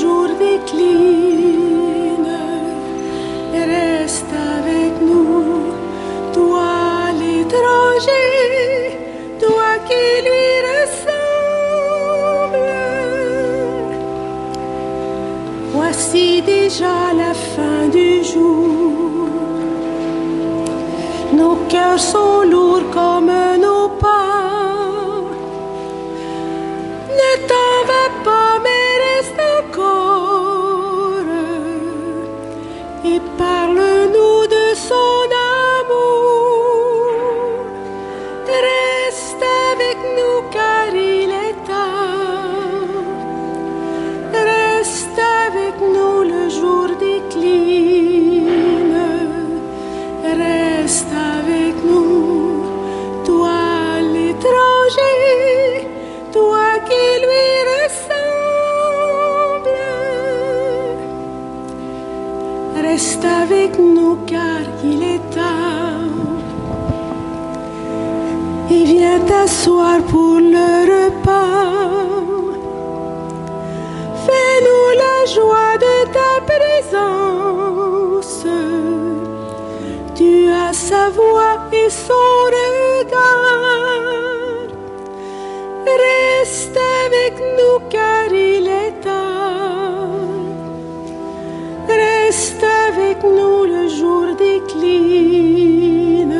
jour décline, reste avec nous, toi l'étranger, toi qui lui ressemble. Voici déjà la fin du jour, nos cœurs sont lourds comme nos pas. Ne t'en va pas, mais reste encore et parle-nous de son amour. Reste avec nous car il est tard. Reste avec nous, le jour décline. Reste avec nous, toi l'étranger, toi qui lui ressemble. Reste avec nous car il est tard. Et viens t'asseoir pour le repas. Fais-nous la joie de ta présence. Tu as sa voix et son regard. Reste avec nous car il est tard. Reste avec nous, le jour décline.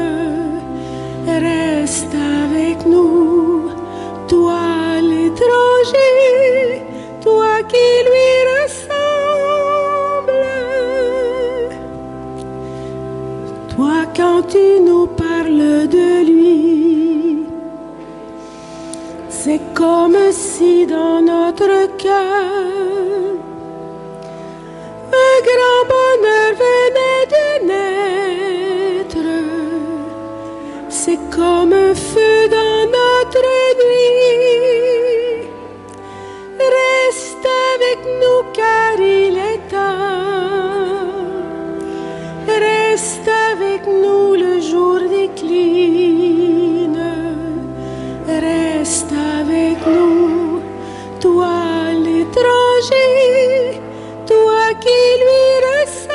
Reste avec nous, toi l'étranger, toi qui lui ressemble. Toi quand tu nous parles de lui, c'est comme si dans notre cœur un grand bonheur venait de naître. C'est comme un feu dans notre nuit. Reste avec nous car il est tard. Reste avec nous, le jour décline. Reste avec nous, toi l'étranger, toi qui lui ressemble.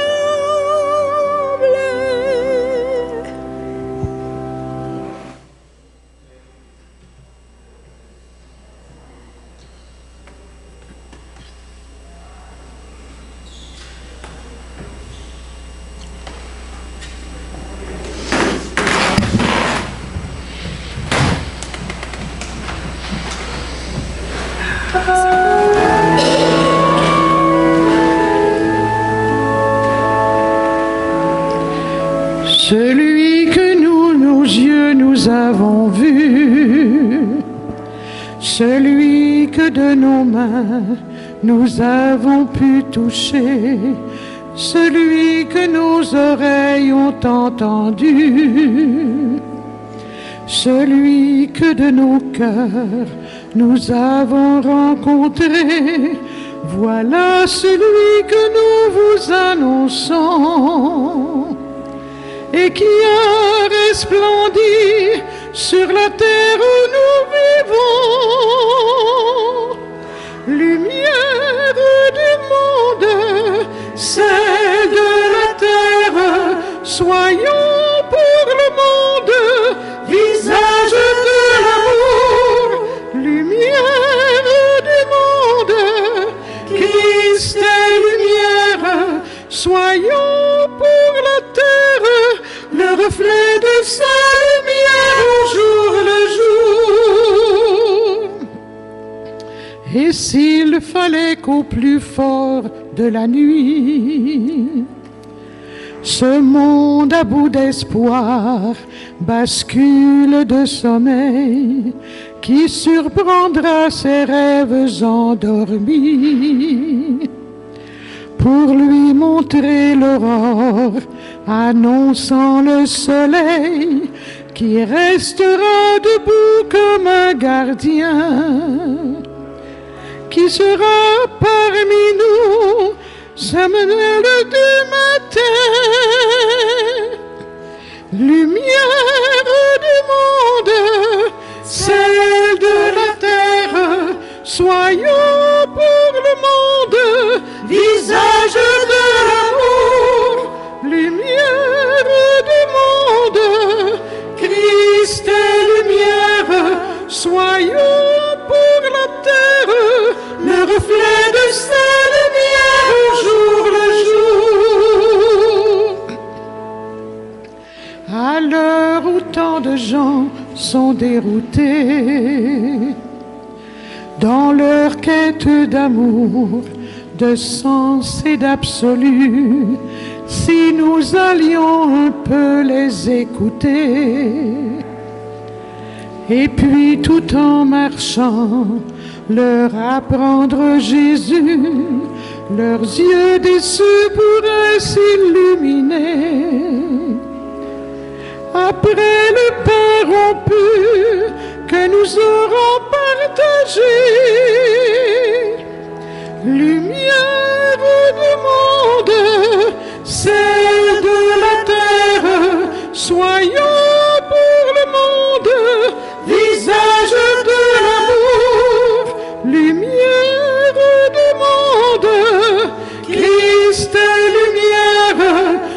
Celui que nous, nos yeux, nous avons vu, celui que de nos mains nous avons pu toucher, celui que nos oreilles ont entendu, celui que de nos cœurs nous avons rencontré, voilà celui que nous vous annonçons et qui a resplendi sur la terre où nous vivons. Lumière du monde, celle de la terre, soyons pour le monde visage de l'amour. Lumière du monde, Christ est lumière, soyons pour la terre le reflet de sa lumière au jour le jour. Et s'il fallait qu'au plus fort de la nuit, ce monde à bout d'espoir bascule de sommeil, qui surprendra ses rêves endormis, pour lui montrer l'aurore annonçant le soleil, qui restera debout comme un gardien, qui sera parmi nous, Samuel du matin, lumière du monde, celle de la terre, soyons pour le monde sont déroutés dans leur quête d'amour, de sens et d'absolu. Si nous allions un peu les écouter, et puis tout en marchant, leur apprendre Jésus, leurs yeux déçus pourraient s'illuminer. Après le pain rompu que nous aurons partagé, lumière du monde, celle de la terre, soyons pour le monde, visage de l'amour, lumière du monde, Christ lumière,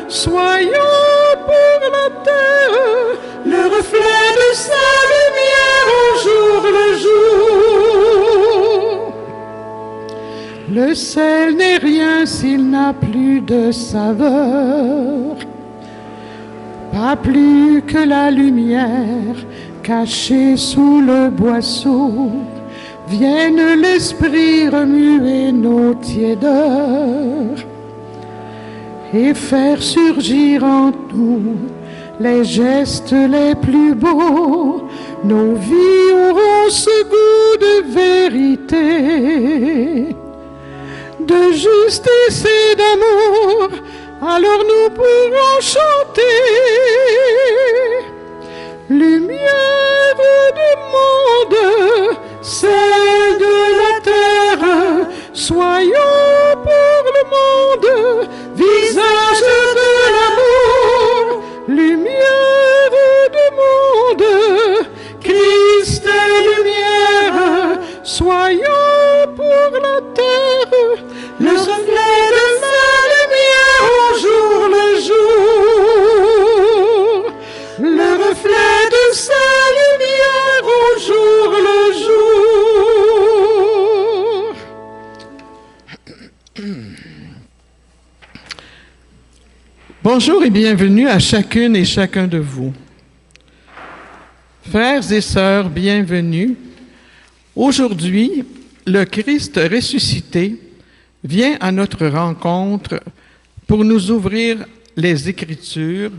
soyons pour la terre, le reflet de sa lumière au jour le jour. Le sel n'est rien s'il n'a plus de saveur, pas plus que la lumière cachée sous le boisseau. Vienne l'esprit remuer nos tiédeurs et faire surgir en nous les gestes les plus beaux. Nos vies auront ce goût de vérité, de justice et d'amour, alors nous pourrons chanter. Lumière du monde, celle de la terre, soyons pour le monde, visage de l'amour, lumière du monde, Christ lumière, soyons pour la terre, le reflet de sa lumière au jour le jour, le reflet de sa lumière au jour le jour. Bonjour et bienvenue à chacune et chacun de vous. Frères et sœurs, bienvenue. Aujourd'hui, le Christ ressuscité vient à notre rencontre pour nous ouvrir les Écritures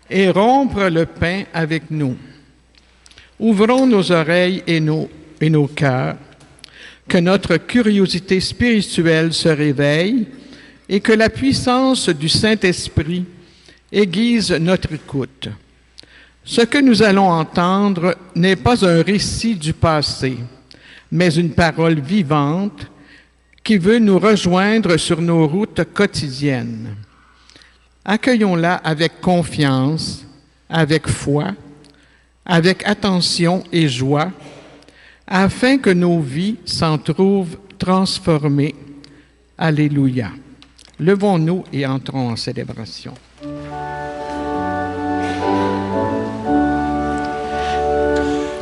et rompre le pain avec nous. Ouvrons nos oreilles et nos cœurs, que notre curiosité spirituelle se réveille et que la puissance du Saint-Esprit aiguise notre écoute. Ce que nous allons entendre n'est pas un récit du passé, mais une parole vivante qui veut nous rejoindre sur nos routes quotidiennes. Accueillons-la avec confiance, avec foi, avec attention et joie, afin que nos vies s'en trouvent transformées. Alléluia. Levons-nous et entrons en célébration.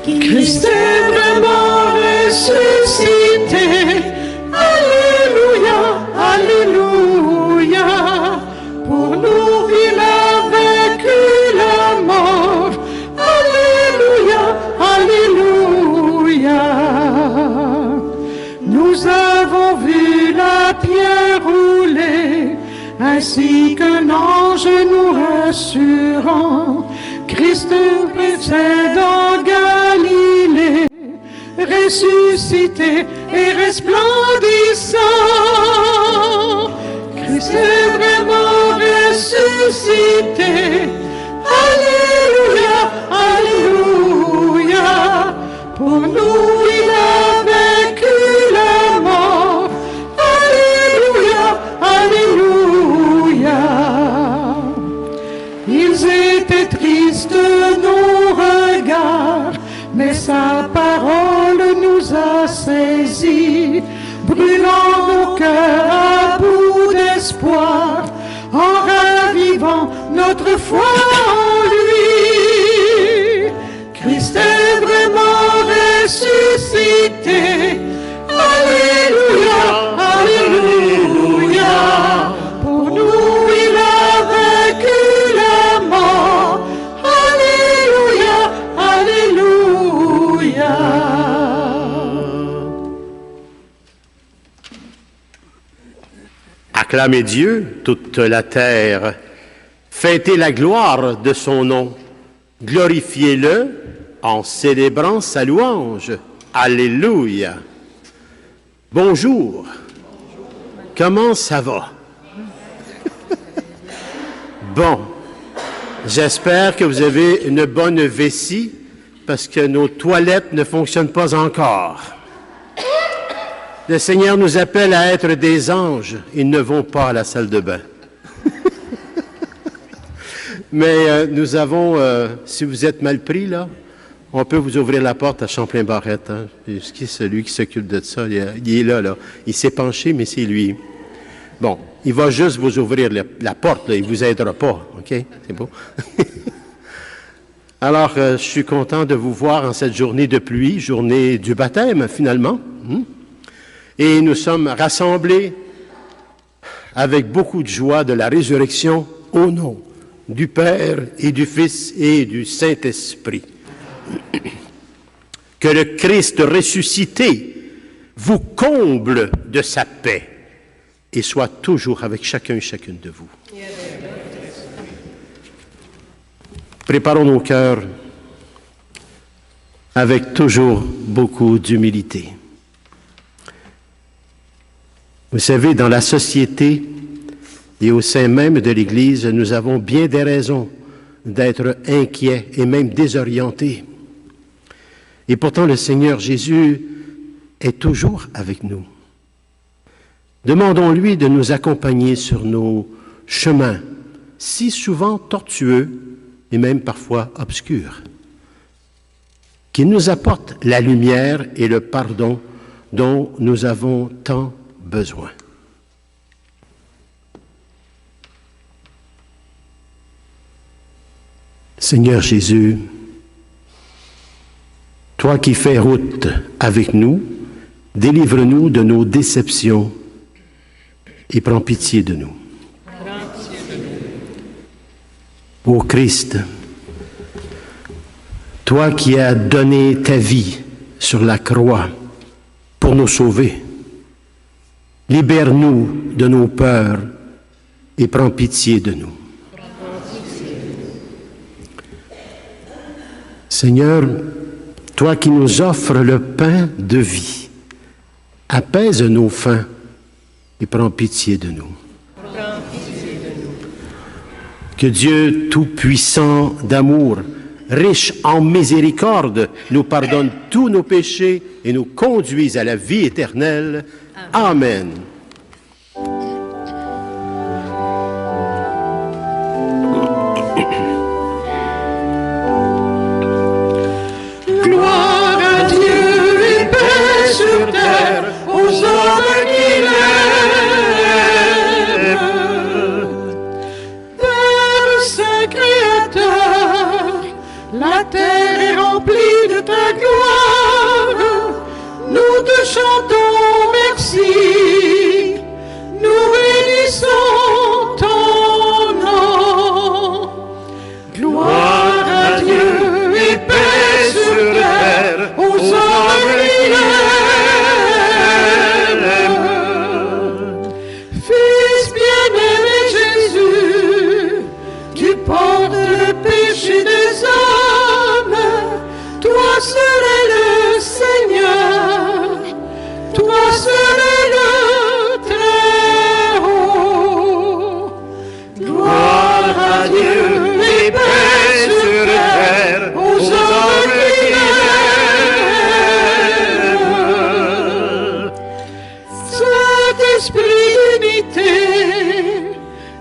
Christ est vraiment ressuscité. Alléluia, alléluia. Pour nous, il a vaincu la mort. Alléluia, alléluia. Nous avons vu la pierre rouler, ainsi qu'un ange nous rassurant. Christ précède en Galilée, ressuscité et resplendissant. Christ est vraiment ressuscité. Alléluia, alléluia. Pour nous, il a vaincu la mort. Alléluia, alléluia. Ils étaient tristes, nos regards, mais sa parole nous a saisis, brûlant nos cœurs à bout d'espoir, en ravivant notre foi en lui. Christ est vraiment ressuscité. Alléluia, alléluia. Pour nous, il a vaincu la mort. Alléluia, alléluia. Acclamez Dieu, toute la terre. Fêtez la gloire de son nom. Glorifiez-le en célébrant sa louange. Alléluia. Bonjour. Comment ça va? Bon. J'espère que vous avez une bonne vessie parce que nos toilettes ne fonctionnent pas encore. Le Seigneur nous appelle à être des anges. Ils ne vont pas à la salle de bain. Mais nous avons, si vous êtes mal pris, là, on peut vous ouvrir la porte à Champlain-Barrette. Hein. Qui est celui qui s'occupe de ça? Il est là, là. Il s'est penché, mais c'est lui. Bon, il va juste vous ouvrir la porte, là. Il ne vous aidera pas. OK? C'est beau? Alors, je suis content de vous voir en cette journée de pluie, journée du baptême, finalement. Et nous sommes rassemblés avec beaucoup de joie de la résurrection au nom du Père et du Fils et du Saint-Esprit. Que le Christ ressuscité vous comble de sa paix et soit toujours avec chacun et chacune de vous. Préparons nos cœurs avec toujours beaucoup d'humilité. Vous savez, dans la société et au sein même de l'Église, nous avons bien des raisons d'être inquiets et même désorientés. Et pourtant, le Seigneur Jésus est toujours avec nous. Demandons-lui de nous accompagner sur nos chemins, si souvent tortueux et même parfois obscurs. Qu'il nous apporte la lumière et le pardon dont nous avons tant besoin. Seigneur Jésus, toi qui fais route avec nous, délivre-nous de nos déceptions et prends pitié de nous. Ô Christ, toi qui as donné ta vie sur la croix pour nous sauver, libère-nous de nos peurs et prends pitié de nous. Seigneur, toi qui nous offres le pain de vie, apaise nos faims et prends pitié de nous. Que Dieu Tout-Puissant d'amour, riche en miséricorde, nous pardonne tous nos péchés et nous conduise à la vie éternelle. Amen. Gloire à Dieu et paix sur terre aux hommes qu'il aime. Père Saint Créateur, la terre est remplie de ta gloire. Nous te chantons merci. Nous bénissons ton nom. Gloire à Dieu et paix sur terre aux hommes qu'il aime. Fils bien-aimé Jésus, tu portes le péché des hommes. Toi seul est le Seigneur. Toi seul est le Très-Haut. Gloire à Dieu et paix sur terre aux hommes qu'il aime. Saint-Esprit d'unité,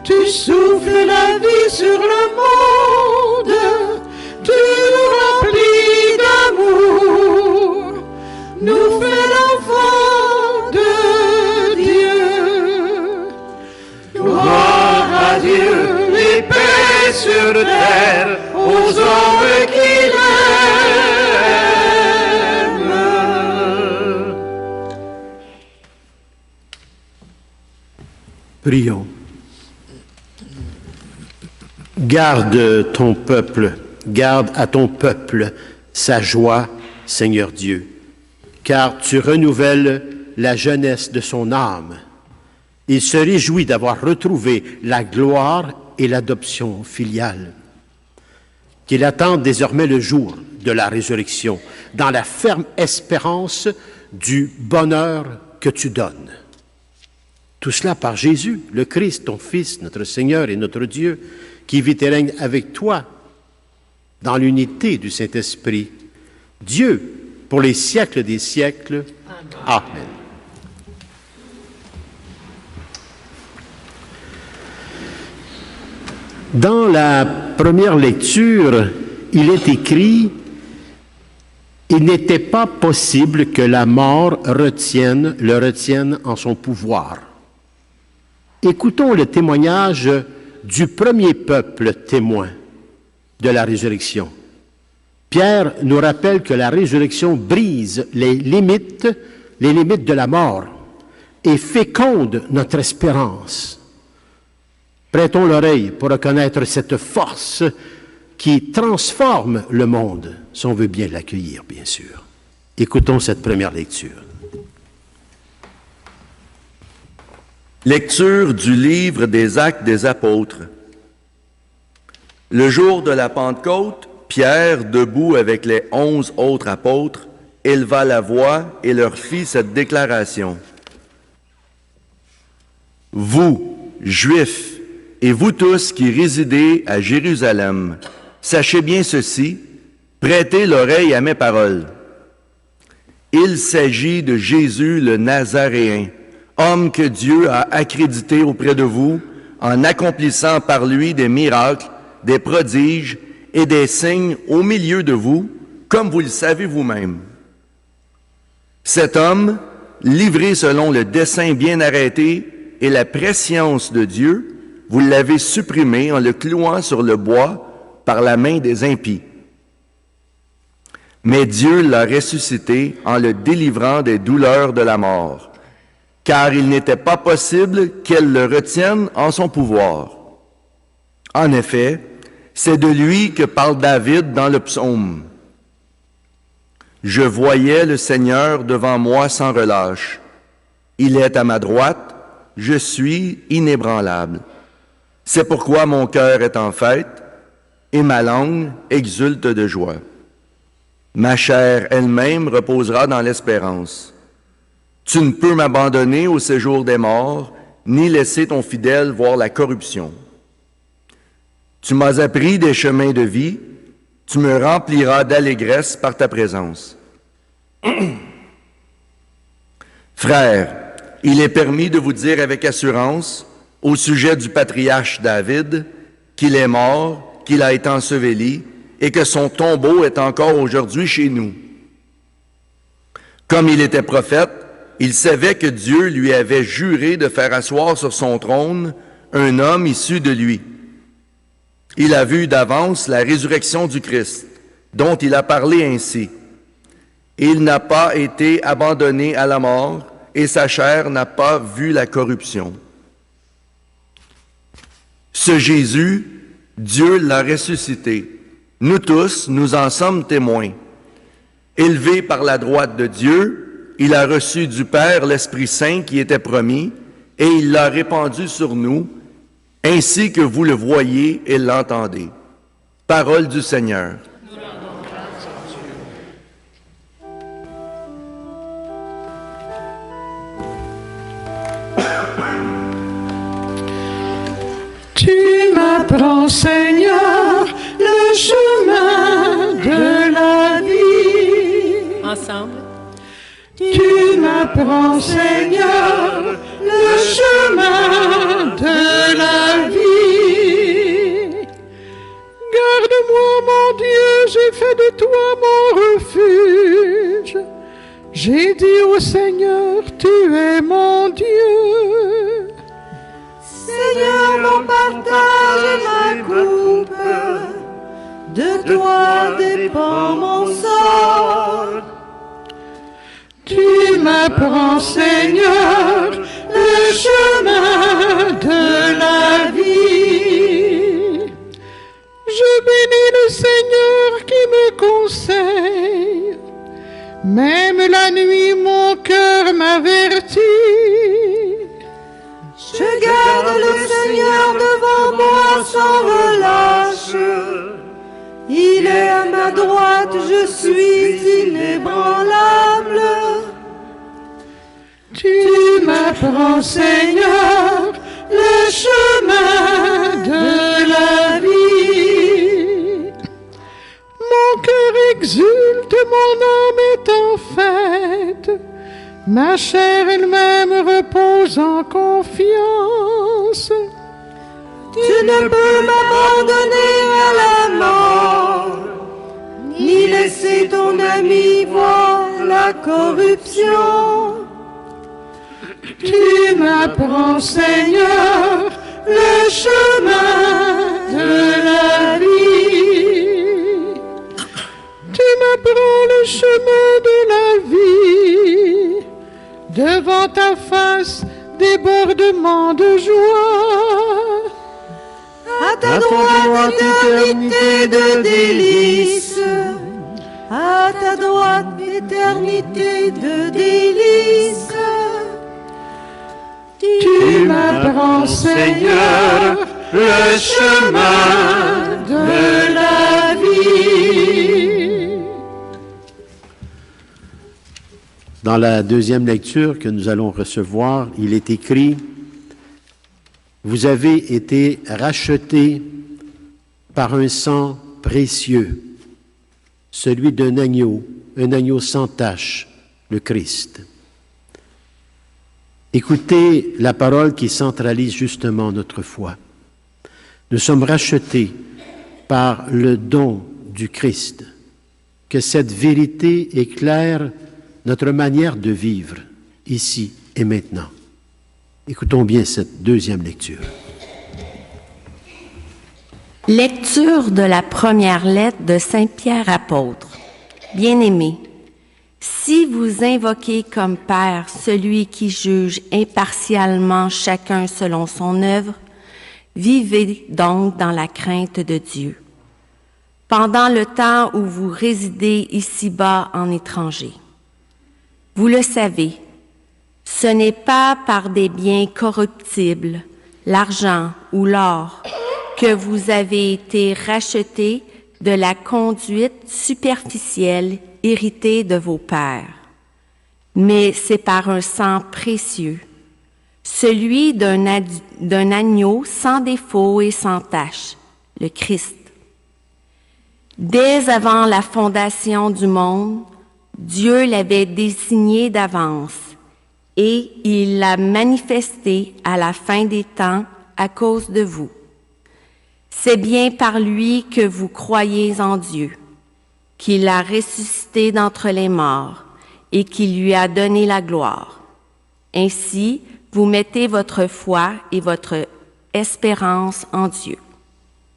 tu souffles la vie sur le monde. Tu nous remplis d'amour, nous fais l'enfant de Dieu. Gloire à Dieu et paix sur terre aux hommes qu'il aime. Prions. Garde ton peuple, garde à ton peuple sa joie, Seigneur Dieu, car tu renouvelles la jeunesse de son âme Il se réjouit d'avoir retrouvé la gloire et l'adoption filiale. Qu'il attende désormais le jour de la résurrection, dans la ferme espérance du bonheur que tu donnes. Tout cela par Jésus, le Christ, ton Fils, notre Seigneur et notre Dieu, qui vit et règne avec toi dans l'unité du Saint-Esprit, Dieu, pour les siècles des siècles. Amen. Dans la première lecture, il est écrit « Il n'était pas possible que la mort le retienne en son pouvoir. » Écoutons le témoignage du premier peuple témoin de la résurrection. Pierre nous rappelle que la résurrection brise les limites de la mort et féconde notre espérance. Prêtons l'oreille pour reconnaître cette force qui transforme le monde, si on veut bien l'accueillir, bien sûr. Écoutons cette première lecture. Lecture du livre des Actes des Apôtres. Le jour de la Pentecôte, Pierre, debout avec les 11 autres apôtres, éleva la voix et leur fit cette déclaration. « Vous, Juifs, et vous tous qui résidez à Jérusalem, sachez bien ceci, prêtez l'oreille à mes paroles. Il s'agit de Jésus le Nazaréen, homme que Dieu a accrédité auprès de vous en accomplissant par lui des miracles, des prodiges et des signes au milieu de vous, comme vous le savez vous-même. Cet homme, livré selon le dessein bien arrêté et la prescience de Dieu, vous l'avez supprimé en le clouant sur le bois par la main des impies. Mais Dieu l'a ressuscité en le délivrant des douleurs de la mort, car il n'était pas possible qu'elle le retienne en son pouvoir. En effet, c'est de lui que parle David dans le psaume. « Je voyais le Seigneur devant moi sans relâche. Il est à ma droite, je suis inébranlable. C'est pourquoi mon cœur est en fête et ma langue exulte de joie. Ma chair elle-même reposera dans l'espérance. Tu ne peux m'abandonner au séjour des morts, ni laisser ton fidèle voir la corruption. Tu m'as appris des chemins de vie, tu me rempliras d'allégresse par ta présence. Frères, il est permis de vous dire avec assurance, au sujet du patriarche David, qu'il est mort, qu'il a été enseveli, et que son tombeau est encore aujourd'hui chez nous. Comme il était prophète, il savait que Dieu lui avait juré de faire asseoir sur son trône un homme issu de lui. Il a vu d'avance la résurrection du Christ, dont il a parlé ainsi. Il n'a pas été abandonné à la mort, et sa chair n'a pas vu la corruption. Ce Jésus, Dieu l'a ressuscité. Nous tous, nous en sommes témoins. Élevé par la droite de Dieu, il a reçu du Père l'Esprit Saint qui était promis, et il l'a répandu sur nous, ainsi que vous le voyez et l'entendez. Parole du Seigneur. Tu m'apprends, Seigneur, le chemin de la vie. Ensemble. Tu m'apprends, Seigneur, le chemin de la vie. Garde-moi, mon Dieu, j'ai fait de toi mon refuge. J'ai dit au Seigneur, tu es mon Dieu. Seigneur, mon partage et ma coupe, de toi dépend mon sort. Tu m'apprends, Seigneur, le chemin de la vie. Je bénis le Seigneur qui me conseille. Même la nuit, mon cœur m'avertit. Garde le Seigneur devant moi sans relâche. Il est à ma droite, je suis inébranlable. Tu m'apprends, Seigneur, le chemin de la vie. Mon cœur exulte, mon âme est en fête. Ma chair elle-même repose en confiance. Tu ne peux m'abandonner à la mort, ni laisser ton ami voir la corruption. Tu m'apprends, Seigneur, le chemin de la vie. Tu m'apprends le chemin de la vie. Devant ta face, débordement de joie. À ta droite, éternité de délices. À ta droite, éternité de délices. Tu m'apprends, Seigneur, le chemin de la vie. Dans la deuxième lecture que nous allons recevoir, il est écrit « Vous avez été rachetés par un sang précieux, celui d'un agneau, un agneau sans tache, le Christ. » Écoutez la parole qui centralise justement notre foi. Nous sommes rachetés par le don du Christ. Que cette vérité éclaire notre manière de vivre, ici et maintenant. Écoutons bien cette deuxième lecture. Lecture de la première lettre de Saint Pierre apôtre. Bien-aimés, si vous invoquez comme Père celui qui juge impartialement chacun selon son œuvre, vivez donc dans la crainte de Dieu. Pendant le temps où vous résidez ici-bas en étranger, vous le savez, ce n'est pas par des biens corruptibles, l'argent ou l'or, que vous avez été rachetés de la conduite superficielle héritée de vos pères. Mais c'est par un sang précieux, celui d'un agneau sans défaut et sans tache, le Christ. Dès avant la fondation du monde, Dieu l'avait désigné d'avance et il l'a manifesté à la fin des temps à cause de vous. C'est bien par lui que vous croyez en Dieu, qu'il l'a ressuscité d'entre les morts et qu'il lui a donné la gloire. Ainsi, vous mettez votre foi et votre espérance en Dieu.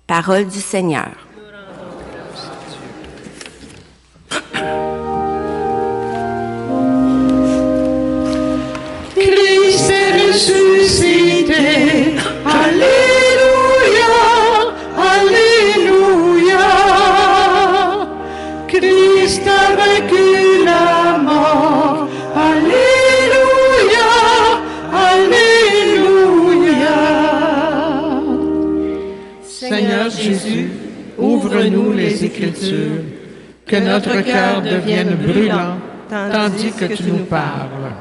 Parole du Seigneur. Christ est ressuscité. Alléluia, alléluia. Christ a vaincu la mort. Alléluia, alléluia. Seigneur Jésus, ouvre-nous les Écritures, que notre cœur devienne brûlant, tandis que tu nous parles.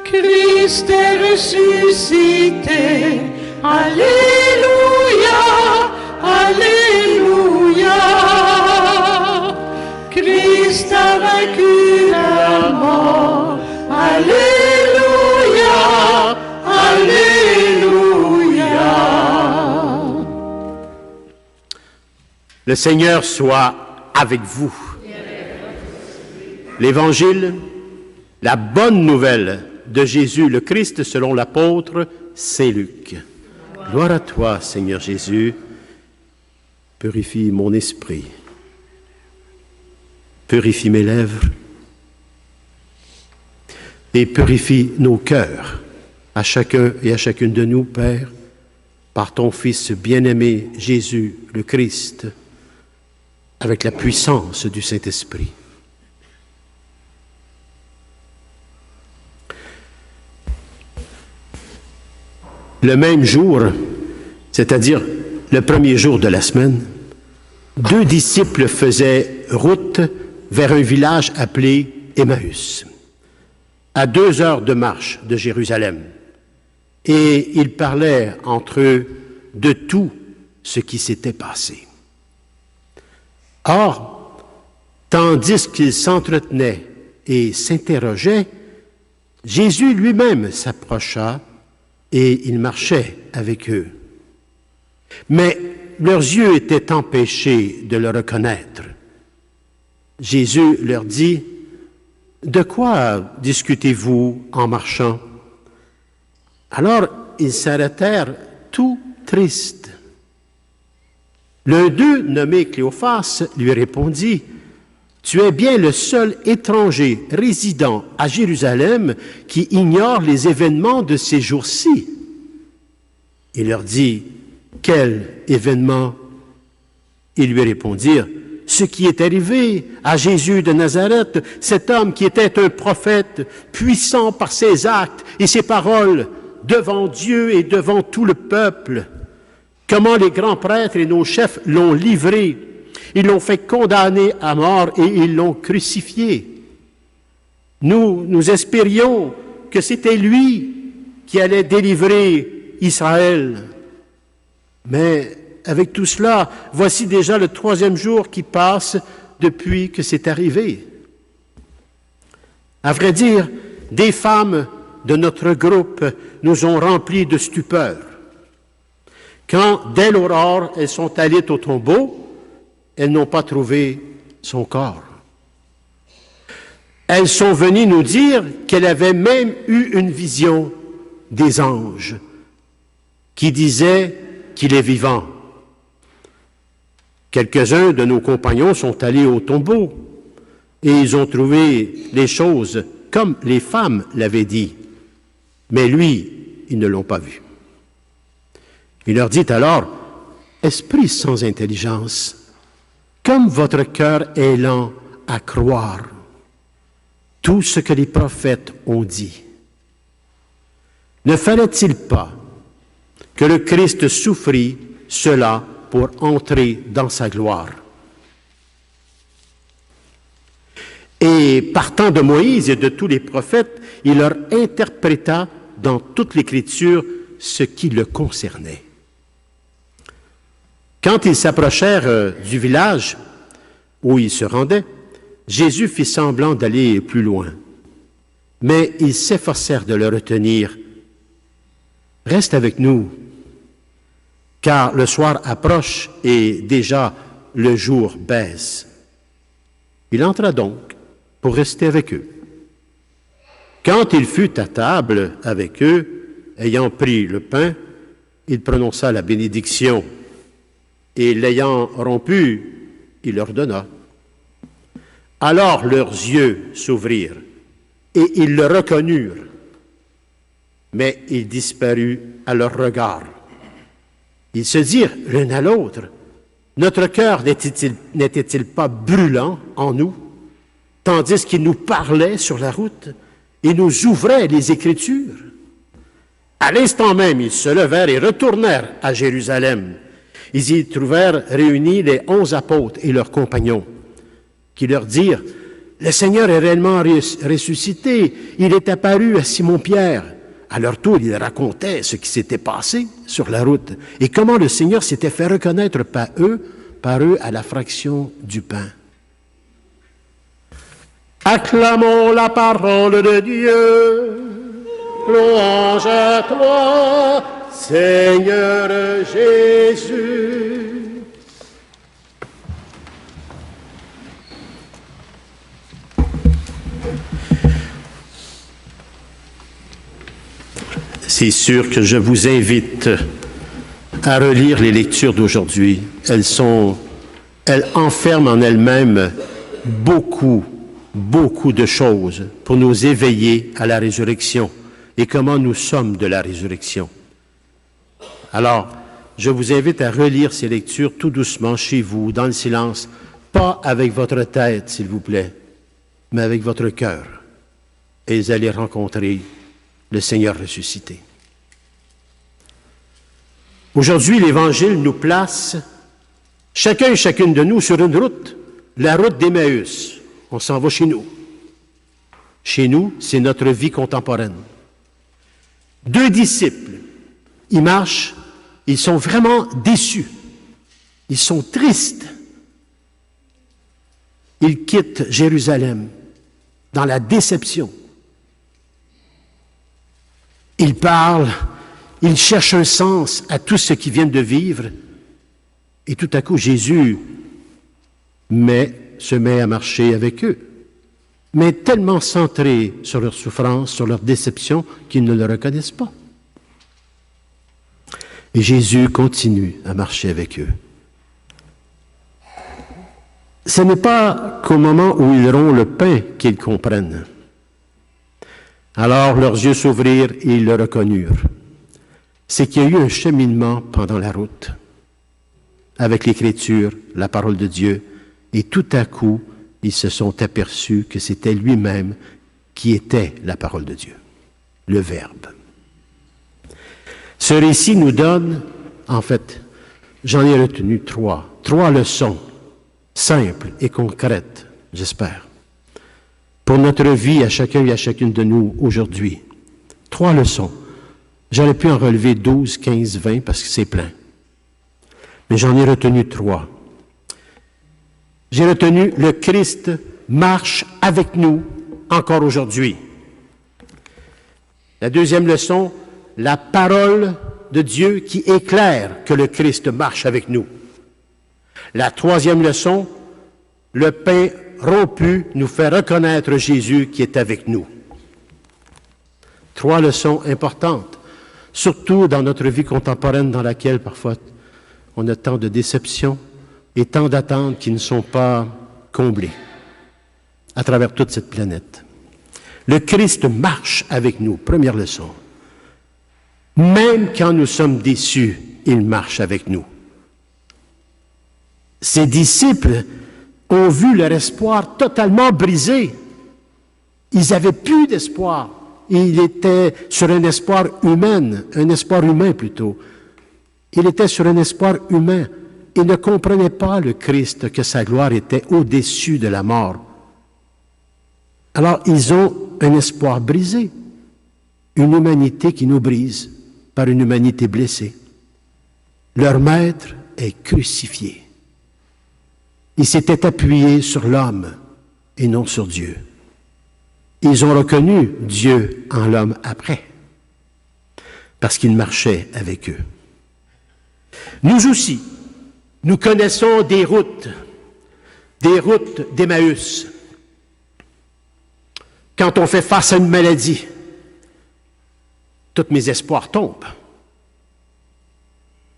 Christ est ressuscité. Alléluia, alléluia. Christ a vaincu la mort. Alléluia, alléluia. Le Seigneur soit avec vous. L'Évangile, la bonne nouvelle de Jésus le Christ selon l'apôtre Saint Luc. Gloire à toi, Seigneur Jésus. Purifie mon esprit. Purifie mes lèvres. Et purifie nos cœurs, à chacun et à chacune de nous, Père, par ton Fils bien-aimé Jésus le Christ, avec la puissance du Saint-Esprit. Le même jour, c'est-à-dire le premier jour de la semaine, 2 disciples faisaient route vers un village appelé Emmaüs, à 2 heures de marche de Jérusalem. Et ils parlaient entre eux de tout ce qui s'était passé. Or, tandis qu'ils s'entretenaient et s'interrogeaient, Jésus lui-même s'approcha et il marchait avec eux. Mais leurs yeux étaient empêchés de le reconnaître. Jésus leur dit, « De quoi discutez-vous en marchant? » Alors ils s'arrêtèrent tout tristes. L'un d'eux, nommé Cléophas, lui répondit, « Tu es bien le seul étranger résidant à Jérusalem qui ignore les événements de ces jours-ci. » Il leur dit, « Quel événement? » Ils lui répondirent, « Ce qui est arrivé à Jésus de Nazareth, cet homme qui était un prophète, puissant par ses actes et ses paroles, devant Dieu et devant tout le peuple. Comment les grands prêtres et nos chefs l'ont livré. Ils l'ont fait condamner à mort et ils l'ont crucifié. Nous espérions que c'était lui qui allait délivrer Israël. Mais avec tout cela, voici déjà le 3e jour qui passe depuis que c'est arrivé. À vrai dire, des femmes de notre groupe nous ont remplis de stupeur. Quand, dès l'aurore, elles sont allées au tombeau, elles n'ont pas trouvé son corps. Elles sont venues nous dire qu'elle avait même eu une vision des anges qui disaient qu'il est vivant. Quelques-uns de nos compagnons sont allés au tombeau et ils ont trouvé les choses comme les femmes l'avaient dit. Mais lui, ils ne l'ont pas vu. Il leur dit alors, « Esprit sans intelligence, comme votre cœur est lent à croire tout ce que les prophètes ont dit. Ne fallait-il pas que le Christ souffrit cela pour entrer dans sa gloire? » Et partant de Moïse et de tous les prophètes, il leur interpréta dans toute l'Écriture ce qui le concernait. Quand ils s'approchèrent du village où ils se rendaient, Jésus fit semblant d'aller plus loin. Mais ils s'efforcèrent de le retenir. « Reste avec nous, car le soir approche et déjà le jour baisse. » Il entra donc pour rester avec eux. Quand il fut à table avec eux, ayant pris le pain, il prononça la bénédiction et l'ayant rompu, il leur donna. Alors leurs yeux s'ouvrirent et ils le reconnurent, mais il disparut à leur regard. Ils se dirent l'un à l'autre, « Notre cœur n'était-il pas brûlant en nous, tandis qu'il nous parlait sur la route et nous ouvrait les Écritures? » À l'instant même, ils se levèrent et retournèrent à Jérusalem. Ils y trouvèrent réunis les 11 apôtres et leurs compagnons, qui leur dirent, « Le Seigneur est réellement ressuscité, il est apparu à Simon-Pierre. » À leur tour, ils racontaient ce qui s'était passé sur la route et comment le Seigneur s'était fait reconnaître par eux à la fraction du pain. Acclamons la parole de Dieu. Louange à toi, Seigneur Jésus. C'est sûr que je vous invite à relire les lectures d'aujourd'hui. Elles enferment en elles-mêmes beaucoup de choses pour nous éveiller à la résurrection et comment nous sommes de la résurrection. Alors, je vous invite à relire ces lectures tout doucement chez vous, dans le silence, pas avec votre tête, s'il vous plaît, mais avec votre cœur. Et vous allez rencontrer le Seigneur ressuscité. Aujourd'hui, l'Évangile nous place, chacun et chacune de nous, sur une route, la route d'Emmaüs. On s'en va chez nous. Chez nous, c'est notre vie contemporaine. 2 disciples, ils marchent, ils sont vraiment déçus. Ils sont tristes. Ils quittent Jérusalem dans la déception. Ils parlent, ils cherchent un sens à tout ce qu'ils viennent de vivre. Et tout à coup, Jésus se met à marcher avec eux, mais tellement centré sur leur souffrance, sur leur déception, qu'ils ne le reconnaissent pas. Et Jésus continue à marcher avec eux. Ce n'est pas qu'au moment où ils rompt le pain qu'ils comprennent. Alors leurs yeux s'ouvrirent et ils le reconnurent. C'est qu'il y a eu un cheminement pendant la route, avec l'Écriture, la parole de Dieu, et tout à coup, ils se sont aperçus que c'était lui-même qui était la parole de Dieu, le Verbe. Ce récit nous donne, en fait, j'en ai retenu 3 leçons simples et concrètes, j'espère, pour notre vie à chacun et à chacune de nous aujourd'hui. 3 leçons. J'aurais pu en relever 12, 15, 20 parce que c'est plein. Mais j'en ai retenu 3. J'ai retenu le Christ marche avec nous encore aujourd'hui. La deuxième leçon, la parole de Dieu qui éclaire que le Christ marche avec nous. La troisième leçon, le pain rompu nous fait reconnaître Jésus qui est avec nous. 3 leçons importantes, surtout dans notre vie contemporaine dans laquelle parfois on a tant de déceptions et tant d'attentes qui ne sont pas comblées à travers toute cette planète. Le Christ marche avec nous, première leçon. Même quand nous sommes déçus, il marche avec nous. Ses disciples ont vu leur espoir totalement brisé. Ils n'avaient plus d'espoir. Il était sur un espoir humain plutôt. Il était sur un espoir humain. Ils ne comprenaient pas le Christ, que sa gloire était au-dessus de la mort. Alors, ils ont un espoir brisé, une humanité qui nous brise par une humanité blessée. Leur maître est crucifié. Ils s'étaient appuyés sur l'homme et non sur Dieu. Ils ont reconnu Dieu en l'homme après, parce qu'il marchait avec eux. Nous aussi, nous connaissons des routes d'Emmaüs. Quand on fait face à une maladie, tous mes espoirs tombent.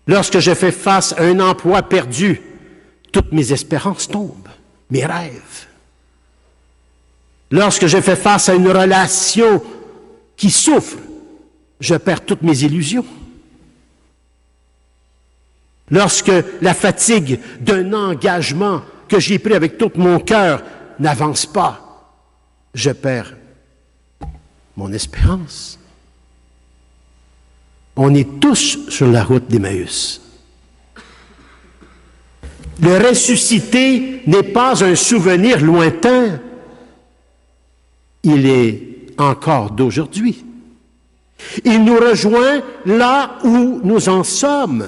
Lorsque je fais face à un emploi perdu, toutes mes espérances tombent, mes rêves. Lorsque je fais face à une relation qui souffre, je perds toutes mes illusions. Lorsque la fatigue d'un engagement que j'ai pris avec tout mon cœur n'avance pas, je perds mon espérance. On est tous sur la route d'Emmaüs. Le ressuscité n'est pas un souvenir lointain. Il est encore d'aujourd'hui. Il nous rejoint là où nous en sommes.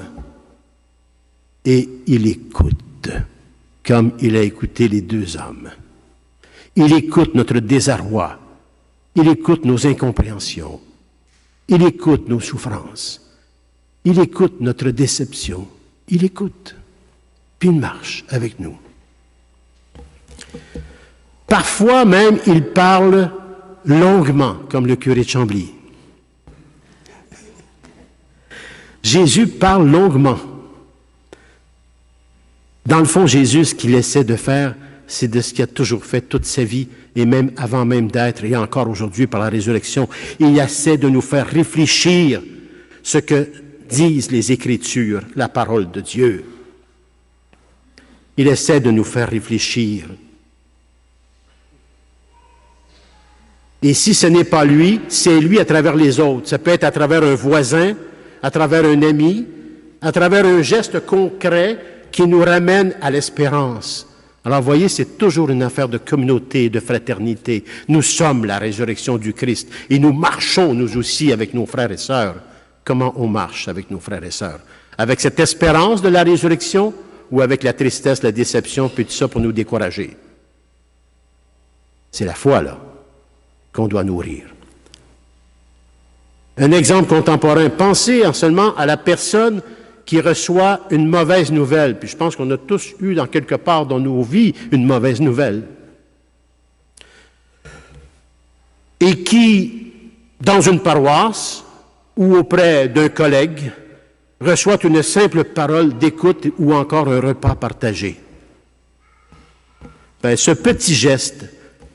Et il écoute, comme il a écouté les 2 hommes. Il écoute notre désarroi. Il écoute nos incompréhensions. Il écoute nos souffrances. Il écoute notre déception. Il écoute. Puis il marche avec nous. Parfois même, il parle longuement, comme le curé de Chambly. Jésus parle longuement. Dans le fond, Jésus, ce qu'il essaie de faire, c'est de ce qu'il a toujours fait toute sa vie, et même avant même d'être, et encore aujourd'hui par la résurrection. Il essaie de nous faire réfléchir ce que disent les Écritures, la parole de Dieu. Il essaie de nous faire réfléchir. Et si ce n'est pas lui, c'est lui à travers les autres. Ça peut être à travers un voisin, à travers un ami, à travers un geste concret qui nous ramène à l'espérance. Alors, voyez, c'est toujours une affaire de communauté, de fraternité. Nous sommes la résurrection du Christ et nous marchons, nous aussi, avec nos frères et sœurs. Comment on marche avec nos frères et sœurs? Avec cette espérance de la résurrection ou avec la tristesse, la déception, puis tout ça pour nous décourager? C'est la foi, là, qu'on doit nourrir. Un exemple contemporain, pensez seulement à la personne qui reçoit une mauvaise nouvelle. Puis je pense qu'on a tous eu dans quelque part dans nos vies une mauvaise nouvelle. Et qui, dans une paroisse ou auprès d'un collègue, reçoit une simple parole d'écoute ou encore un repas partagé. Bien, ce petit geste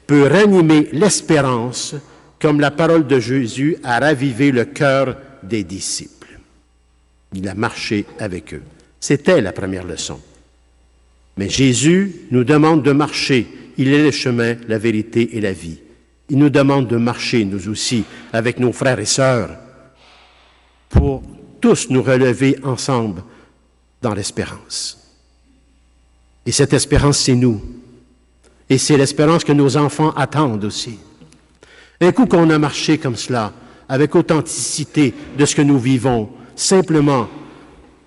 peut ranimer l'espérance comme la parole de Jésus a ravivé le cœur des disciples. Il a marché avec eux. C'était la première leçon. Mais Jésus nous demande de marcher. Il est le chemin, la vérité et la vie. Il nous demande de marcher, nous aussi, avec nos frères et sœurs, pour tous nous relever ensemble dans l'espérance. Et cette espérance, c'est nous. Et c'est l'espérance que nos enfants attendent aussi. Un coup qu'on a marché comme cela, avec authenticité de ce que nous vivons, simplement,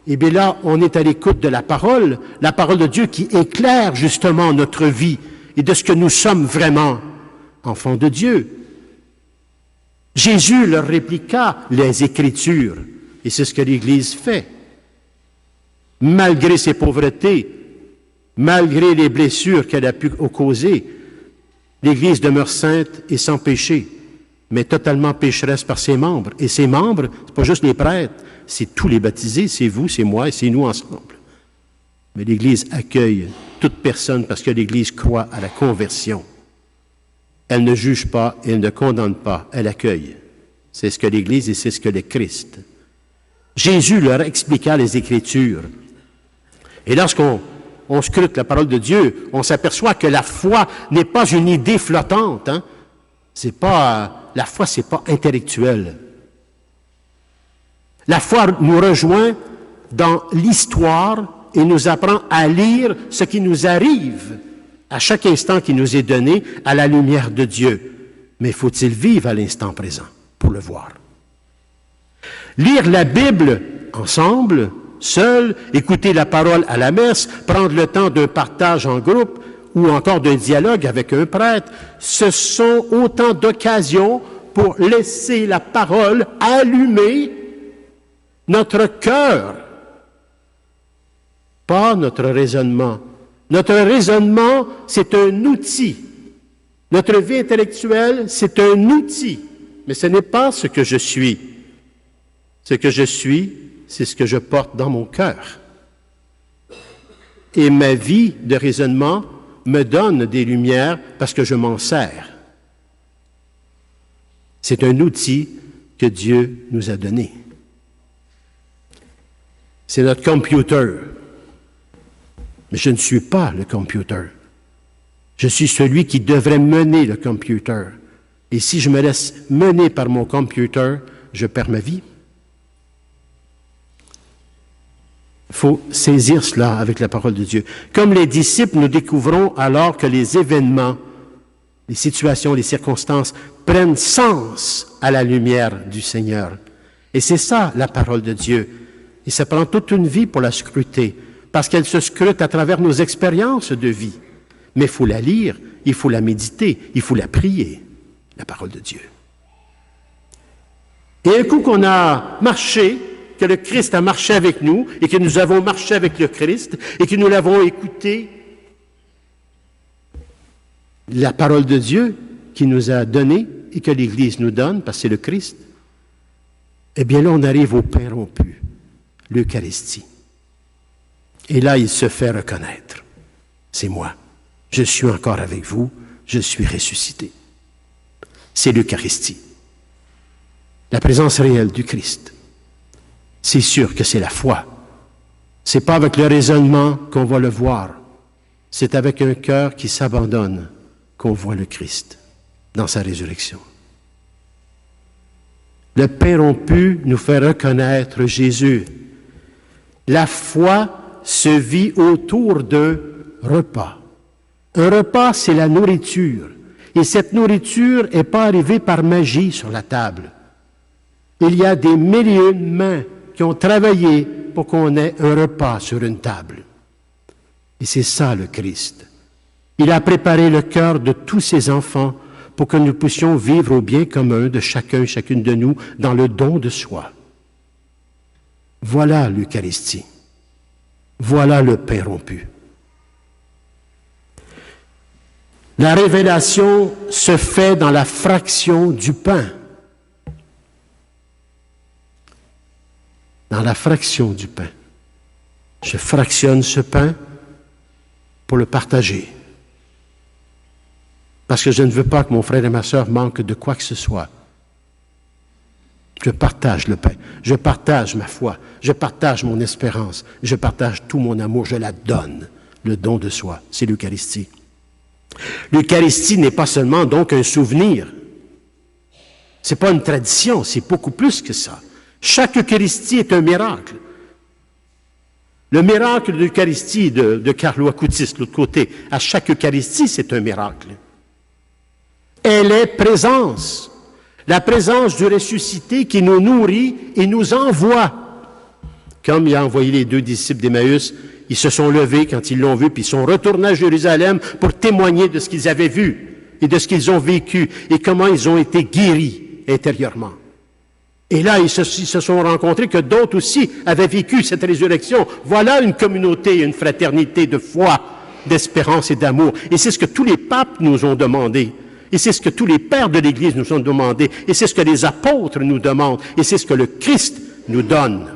et bien là, on est à l'écoute de la parole de Dieu qui éclaire justement notre vie et de ce que nous sommes vraiment, enfants de Dieu. Jésus leur répliqua les Écritures, et c'est ce que l'Église fait. Malgré ses pauvretés, malgré les blessures qu'elle a pu causer, l'Église demeure sainte et sans péché, mais totalement pécheresse par ses membres. Et ses membres, ce n'est pas juste les prêtres, c'est tous les baptisés, c'est vous, c'est moi et c'est nous ensemble. Mais l'Église accueille toute personne parce que l'Église croit à la conversion. Elle ne juge pas et elle ne condamne pas, elle accueille. C'est ce que l'Église et c'est ce que le Christ. Jésus leur expliqua les Écritures. Et lorsqu'on scrute la parole de Dieu, on s'aperçoit que la foi n'est pas une idée flottante. Hein? La foi, c'est pas intellectuel. La foi nous rejoint dans l'histoire et nous apprend à lire ce qui nous arrive à chaque instant qui nous est donné à la lumière de Dieu. Mais faut-il vivre à l'instant présent pour le voir? Lire la Bible ensemble, seul, écouter la parole à la messe, prendre le temps d'un partage en groupe ou encore d'un dialogue avec un prêtre, ce sont autant d'occasions pour laisser la parole allumer notre cœur, pas notre raisonnement. Notre raisonnement, c'est un outil. Notre vie intellectuelle, c'est un outil, mais ce n'est pas ce que je suis. Ce que je suis, c'est ce que je porte dans mon cœur. Et ma vie de raisonnement me donne des lumières parce que je m'en sers. C'est un outil que Dieu nous a donné. C'est notre computer. Mais je ne suis pas le computer. Je suis celui qui devrait mener le computer. Et si je me laisse mener par mon computer, je perds ma vie. Il faut saisir cela avec la parole de Dieu. Comme les disciples, nous découvrons alors que les événements, les situations, les circonstances prennent sens à la lumière du Seigneur. Et c'est ça la parole de Dieu. Et ça prend toute une vie pour la scruter, parce qu'elle se scrute à travers nos expériences de vie. Mais il faut la lire, il faut la méditer, il faut la prier, la parole de Dieu. Et un coup qu'on a marché, que le Christ a marché avec nous, et que nous avons marché avec le Christ, et que nous l'avons écouté, la parole de Dieu qui nous a donné, et que l'Église nous donne, parce que c'est le Christ, eh bien là, on arrive au pain rompu, l'Eucharistie. Et là, il se fait reconnaître. C'est moi. Je suis encore avec vous. Je suis ressuscité. C'est l'Eucharistie. La présence réelle du Christ. C'est sûr que c'est la foi. C'est pas avec le raisonnement qu'on va le voir. C'est avec un cœur qui s'abandonne qu'on voit le Christ dans sa résurrection. Le pain rompu nous fait reconnaître Jésus. La foi se vit autour d'un repas. Un repas, c'est la nourriture. Et cette nourriture n'est pas arrivée par magie sur la table. Il y a des milliers de mains qui ont travaillé pour qu'on ait un repas sur une table. Et c'est ça le Christ. Il a préparé le cœur de tous ses enfants pour que nous puissions vivre au bien commun de chacun et chacune de nous dans le don de soi. Voilà l'Eucharistie. Voilà le pain rompu. La révélation se fait dans la fraction du pain. Dans la fraction du pain. Je fractionne ce pain pour le partager. Parce que je ne veux pas que mon frère et ma sœur manquent de quoi que ce soit. Je partage le pain, je partage ma foi, je partage mon espérance, je partage tout mon amour, je la donne. Le don de soi, c'est l'Eucharistie. L'Eucharistie n'est pas seulement donc un souvenir. Ce n'est pas une tradition, c'est beaucoup plus que ça. Chaque Eucharistie est un miracle. Le miracle de l'Eucharistie de Carlo Acutis, de l'autre côté, à chaque Eucharistie, c'est un miracle. Elle est présence. La présence du ressuscité qui nous nourrit et nous envoie. Comme il a envoyé les 2 disciples d'Emmaüs, ils se sont levés quand ils l'ont vu, puis ils sont retournés à Jérusalem pour témoigner de ce qu'ils avaient vu et de ce qu'ils ont vécu et comment ils ont été guéris intérieurement. Et là, ils se sont rencontrés que d'autres aussi avaient vécu cette résurrection. Voilà une communauté, une fraternité de foi, d'espérance et d'amour. Et c'est ce que tous les papes nous ont demandé. Et c'est ce que tous les pères de l'Église nous ont demandé. Et c'est ce que les apôtres nous demandent. Et c'est ce que le Christ nous donne.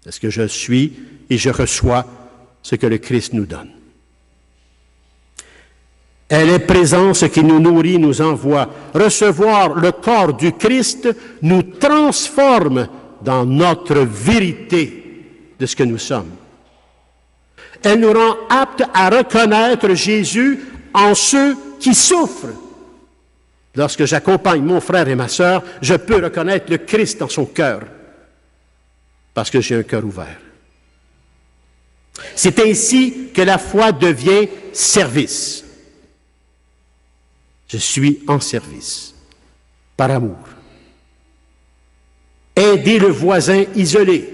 Parce que je suis et je reçois ce que le Christ nous donne. Elle est présence qui nous nourrit, nous envoie. Recevoir le corps du Christ nous transforme dans notre vérité de ce que nous sommes. Elle nous rend aptes à reconnaître Jésus en ceux qui souffrent. Lorsque j'accompagne mon frère et ma sœur, je peux reconnaître le Christ dans son cœur, parce que j'ai un cœur ouvert. C'est ainsi que la foi devient service. Je suis en service, par amour. Aider le voisin isolé.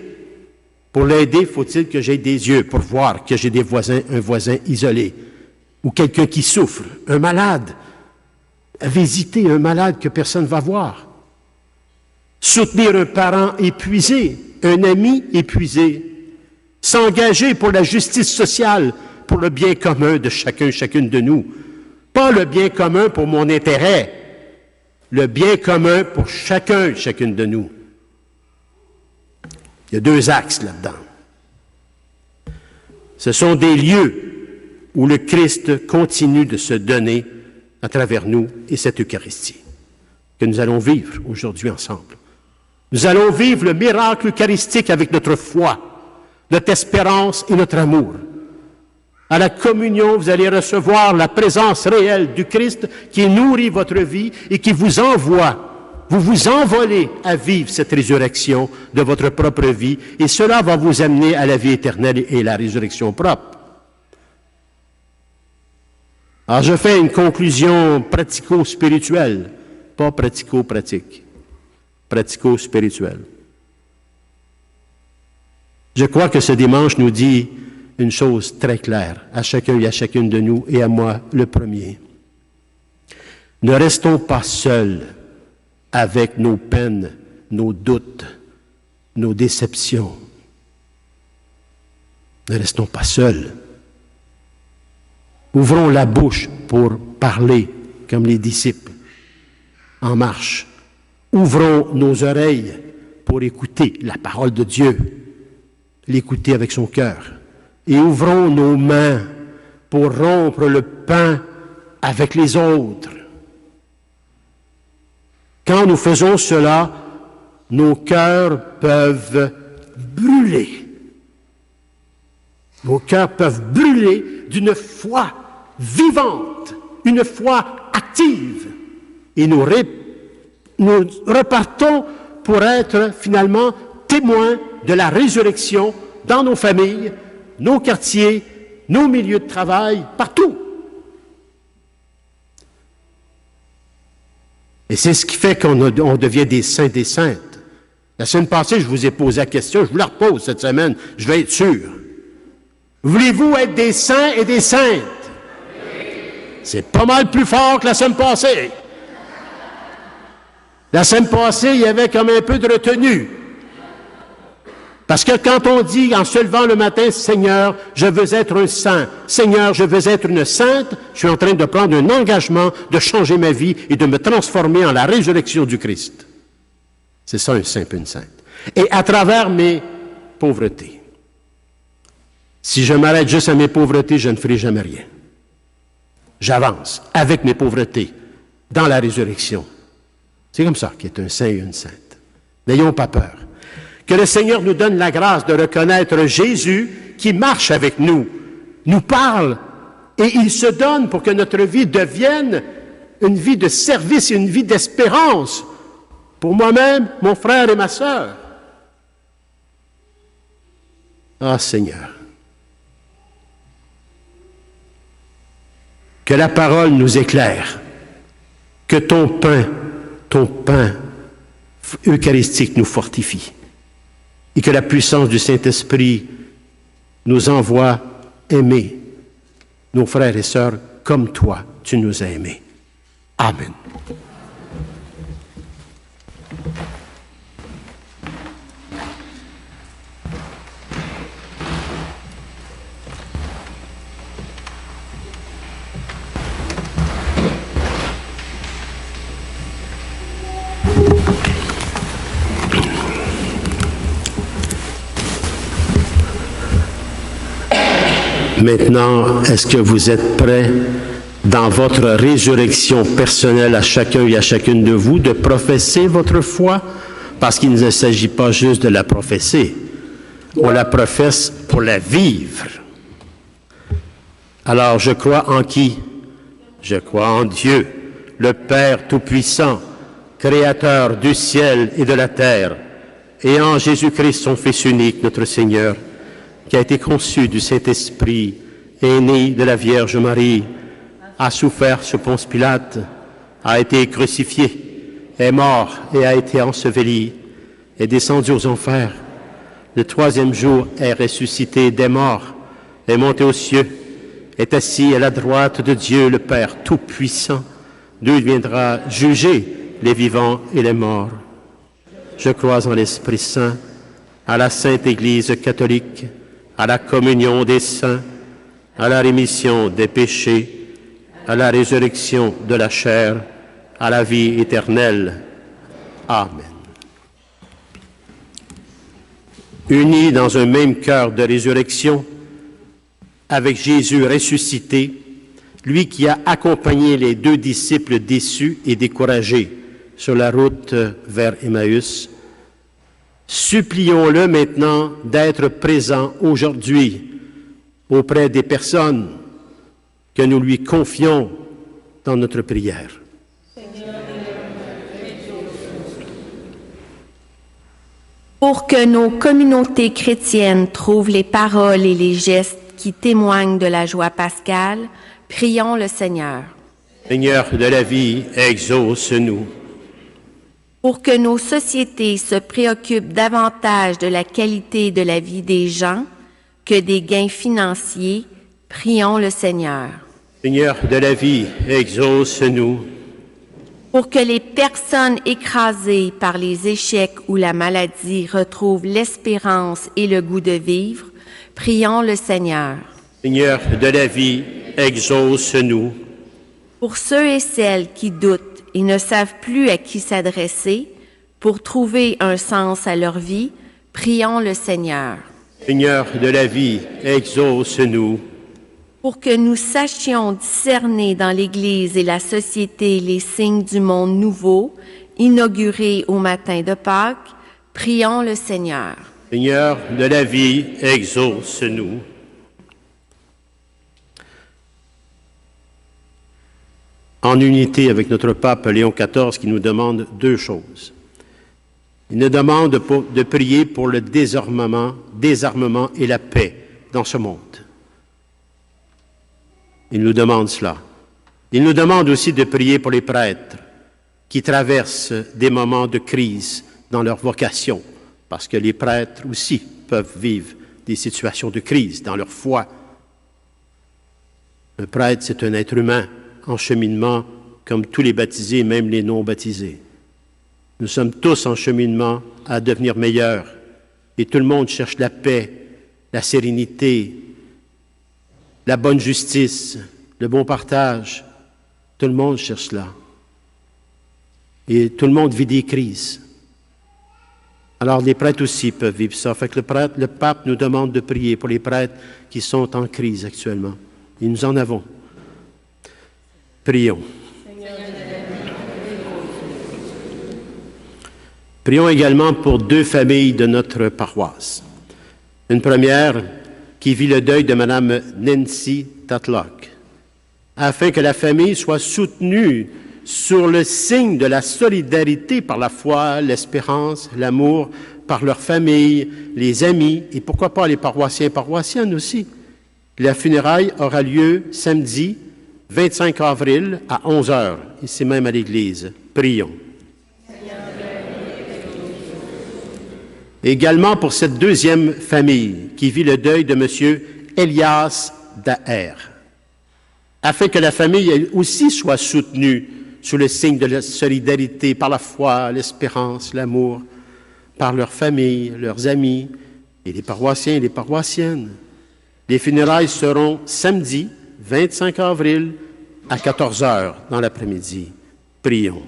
Pour l'aider, faut-il que j'aie des yeux pour voir que j'ai un voisin isolé, ou quelqu'un qui souffre, un malade. Visiter un malade que personne ne va voir. Soutenir un parent épuisé, un ami épuisé. S'engager pour la justice sociale, pour le bien commun de chacun et chacune de nous. Pas le bien commun pour mon intérêt, le bien commun pour chacun et chacune de nous. Il y a 2 axes là-dedans. Ce sont des lieux où le Christ continue de se donner à travers nous et cette Eucharistie que nous allons vivre aujourd'hui ensemble. Nous allons vivre le miracle eucharistique avec notre foi, notre espérance et notre amour. À la communion, vous allez recevoir la présence réelle du Christ qui nourrit votre vie et qui vous envoie. Vous vous envolez à vivre cette résurrection de votre propre vie et cela va vous amener à la vie éternelle et la résurrection propre. Alors, je fais une conclusion pratico-spirituelle, pas pratico-pratique, pratico-spirituelle. Je crois que ce dimanche nous dit une chose très claire, à chacun et à chacune de nous, et à moi le premier. Ne restons pas seuls avec nos peines, nos doutes, nos déceptions. Ne restons pas seuls. Ouvrons la bouche pour parler comme les disciples, en marche. Ouvrons nos oreilles pour écouter la parole de Dieu, l'écouter avec son cœur. Et ouvrons nos mains pour rompre le pain avec les autres. Quand nous faisons cela, nos cœurs peuvent brûler. Nos cœurs peuvent brûler d'une foi vivante, une foi active. Et nous repartons pour être finalement témoins de la résurrection dans nos familles, nos quartiers, nos milieux de travail, partout. Et c'est ce qui fait qu'on devient des saints, des saintes. La semaine passée, je vous ai posé la question, je vous la repose cette semaine, je vais être sûr. Voulez-vous être des saints et des saintes? C'est pas mal plus fort que la semaine passée. La semaine passée, il y avait comme un peu de retenue. Parce que quand on dit en se levant le matin, « Seigneur, je veux être un saint. Seigneur, je veux être une sainte », je suis en train de prendre un engagement de changer ma vie et de me transformer en la résurrection du Christ. C'est ça un saint et une sainte. Et à travers mes pauvretés. Si je m'arrête juste à mes pauvretés, je ne ferai jamais rien. J'avance avec mes pauvretés dans la résurrection. C'est comme ça qu'est un saint et une sainte. N'ayons pas peur. Que le Seigneur nous donne la grâce de reconnaître Jésus qui marche avec nous, nous parle, et il se donne pour que notre vie devienne une vie de service et une vie d'espérance pour moi-même, mon frère et ma sœur. Ah, Seigneur, que la parole nous éclaire, que ton pain eucharistique nous fortifie, et que la puissance du Saint-Esprit nous envoie aimer nos frères et sœurs comme toi, tu nous as aimés. Amen. Maintenant, est-ce que vous êtes prêts dans votre résurrection personnelle à chacun et à chacune de vous de professer votre foi? Parce qu'il ne s'agit pas juste de la professer. On la professe pour la vivre. Alors, je crois en qui? Je crois en Dieu, le Père Tout-Puissant, Créateur du ciel et de la terre, et en Jésus-Christ, son Fils unique, notre Seigneur, qui a été conçu du Saint-Esprit, est né de la Vierge Marie, a souffert sous Ponce Pilate, a été crucifié, est mort et a été enseveli, est descendu aux enfers. Le troisième jour est ressuscité des morts, est monté aux cieux, est assis à la droite de Dieu le Père Tout-Puissant, d'où il viendra juger les vivants et les morts. Je crois en l'Esprit Saint, à la Sainte Église catholique, à la communion des saints, à la rémission des péchés, à la résurrection de la chair, à la vie éternelle. Amen. Unis dans un même cœur de résurrection, avec Jésus ressuscité, lui qui a accompagné les deux disciples déçus et découragés sur la route vers Emmaüs, supplions-le maintenant d'être présent aujourd'hui auprès des personnes que nous lui confions dans notre prière. Pour que nos communautés chrétiennes trouvent les paroles et les gestes qui témoignent de la joie pascale, prions le Seigneur. Seigneur de la vie, exauce-nous. Pour que nos sociétés se préoccupent davantage de la qualité de la vie des gens que des gains financiers, prions le Seigneur. Seigneur de la vie, exauce-nous. Pour que les personnes écrasées par les échecs ou la maladie retrouvent l'espérance et le goût de vivre, prions le Seigneur. Seigneur de la vie, exauce-nous. Pour ceux et celles qui doutent et ne savent plus à qui s'adresser, pour trouver un sens à leur vie, prions le Seigneur. Seigneur de la vie, exauce-nous. Pour que nous sachions discerner dans l'Église et la société les signes du monde nouveau, inauguré au matin de Pâques, prions le Seigneur. Seigneur de la vie, exauce-nous. En unité avec notre pape Léon XIV qui nous demande deux choses. Il nous demande de prier pour le désarmement et la paix dans ce monde. Il nous demande cela. Il nous demande aussi de prier pour les prêtres qui traversent des moments de crise dans leur vocation, parce que les prêtres aussi peuvent vivre des situations de crise dans leur foi. Un prêtre, c'est un être humain en cheminement, comme tous les baptisés, même les non-baptisés. Nous sommes tous en cheminement à devenir meilleurs, et tout le monde cherche la paix, la sérénité, la bonne justice, le bon partage. Tout le monde cherche cela. Et tout le monde vit des crises. Alors les prêtres aussi peuvent vivre ça. Fait que le pape nous demande de prier pour les prêtres qui sont en crise actuellement. Et nous en avons. Prions. Prions également pour 2 familles de notre paroisse. Une première qui vit le deuil de Mme Nancy Tatlock, afin que la famille soit soutenue sur le signe de la solidarité par la foi, l'espérance, l'amour, par leur famille, les amis, et pourquoi pas les paroissiens et paroissiennes aussi. La funéraille aura lieu samedi 25 avril à 11h, ici même à l'église. Prions. Également pour cette deuxième famille qui vit le deuil de M. Elias Daher, afin que la famille aussi soit soutenue sous le signe de la solidarité par la foi, l'espérance, l'amour, par leur famille, leurs amis et les paroissiens et les paroissiennes. Les funérailles seront samedi 25 avril à 14h dans l'après-midi. Prions.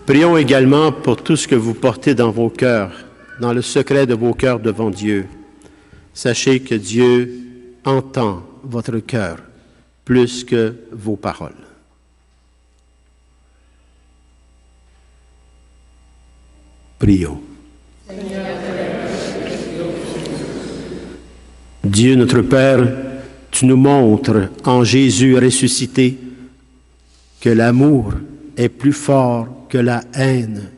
Prions également pour tout ce que vous portez dans vos cœurs, dans le secret de vos cœurs devant Dieu. Sachez que Dieu entend votre cœur plus que vos paroles. Prions. Dieu notre Père, tu nous montres en Jésus ressuscité que l'amour est plus fort que la haine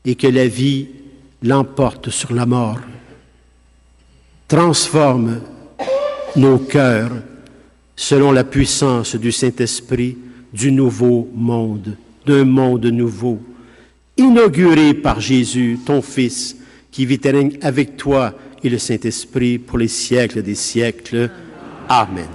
et que la vie l'emporte sur la mort. Transforme nos cœurs selon la puissance du Saint-Esprit du nouveau monde, d'un monde nouveau, inauguré par Jésus, ton Fils, qui vit et règne avec toi et le Saint-Esprit pour les siècles des siècles. Amen.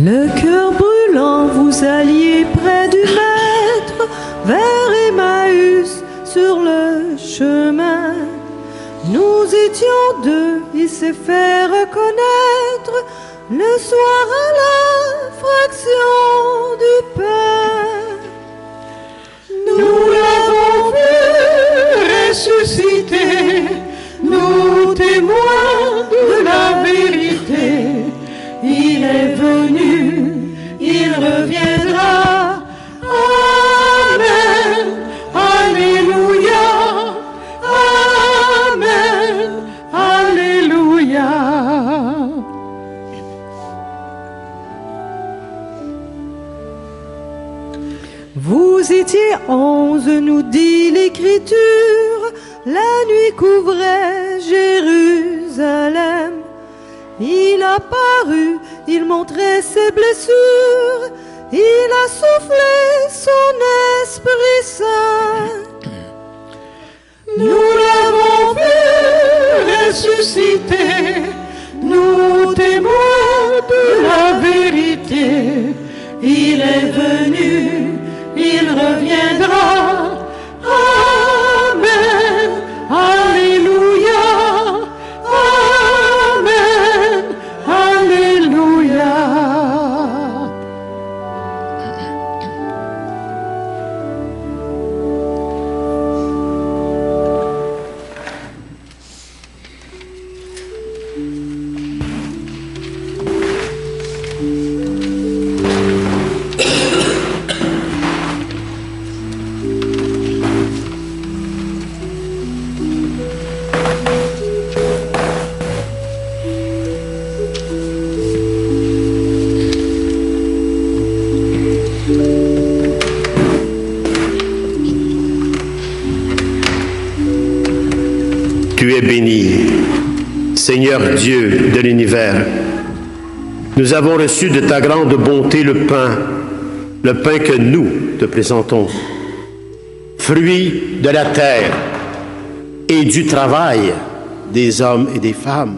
Le cœur brûlant, vous alliez près du Maître, vers Emmaüs sur le chemin. Nous étions 2, il s'est fait reconnaître, le soir à la fraction du pain. Nous l'avons vu ressusciter, nous témoins de la vérité. Il est venu, il reviendra. Amen, alléluia. Amen, alléluia. Vous étiez 11, nous dit l'Écriture, la nuit couvrait Jérusalem. Il a paru, il montrait ses blessures, il a soufflé son Esprit Saint. Nous l'avons vu ressusciter, nous témoins de la vérité. Il est venu, il reviendra. Amen, alléluia. Amen, alléluia. Tu es béni, Seigneur Dieu de l'univers. Nous avons reçu de ta grande bonté le pain que nous te présentons, fruit de la terre et du travail des hommes et des femmes.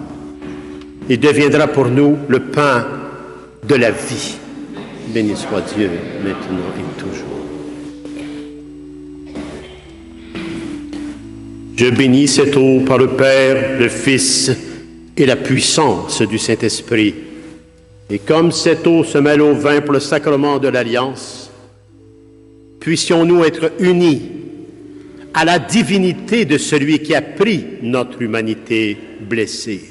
Il deviendra pour nous le pain de la vie. Béni soit Dieu, maintenant et toujours. Je bénis cette eau par le Père, le Fils et la puissance du Saint-Esprit. Et comme cette eau se mêle au vin pour le sacrement de l'Alliance, puissions-nous être unis à la divinité de celui qui a pris notre humanité blessée.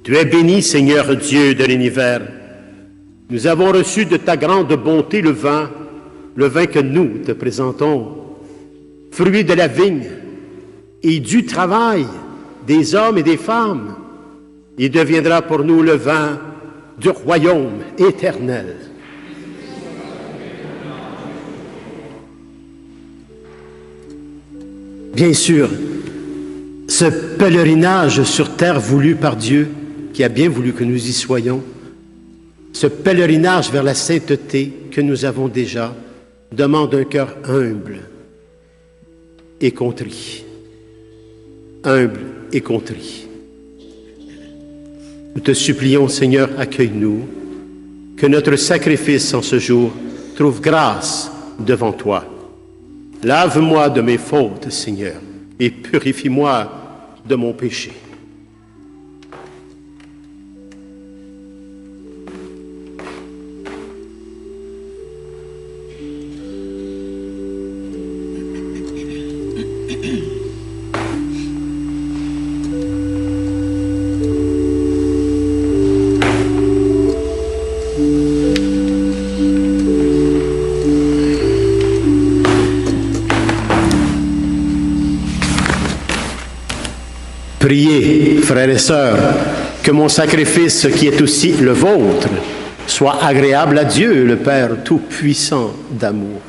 Tu es béni, Seigneur Dieu de l'univers. Nous avons reçu de ta grande bonté le vin que nous te présentons, fruit de la vigne et du travail des hommes et des femmes. Il deviendra pour nous le vin du royaume éternel. Bien sûr, ce pèlerinage sur terre voulu par Dieu, qui a bien voulu que nous y soyons, ce pèlerinage vers la sainteté que nous avons déjà, demande un cœur humble et contrit. Humble et contrit. Nous te supplions, Seigneur, accueille-nous, que notre sacrifice en ce jour trouve grâce devant toi. Lave-moi de mes fautes, Seigneur, et purifie-moi de mon péché. Priez, frères et sœurs, que mon sacrifice, qui est aussi le vôtre, soit agréable à Dieu, le Père tout-puissant d'amour.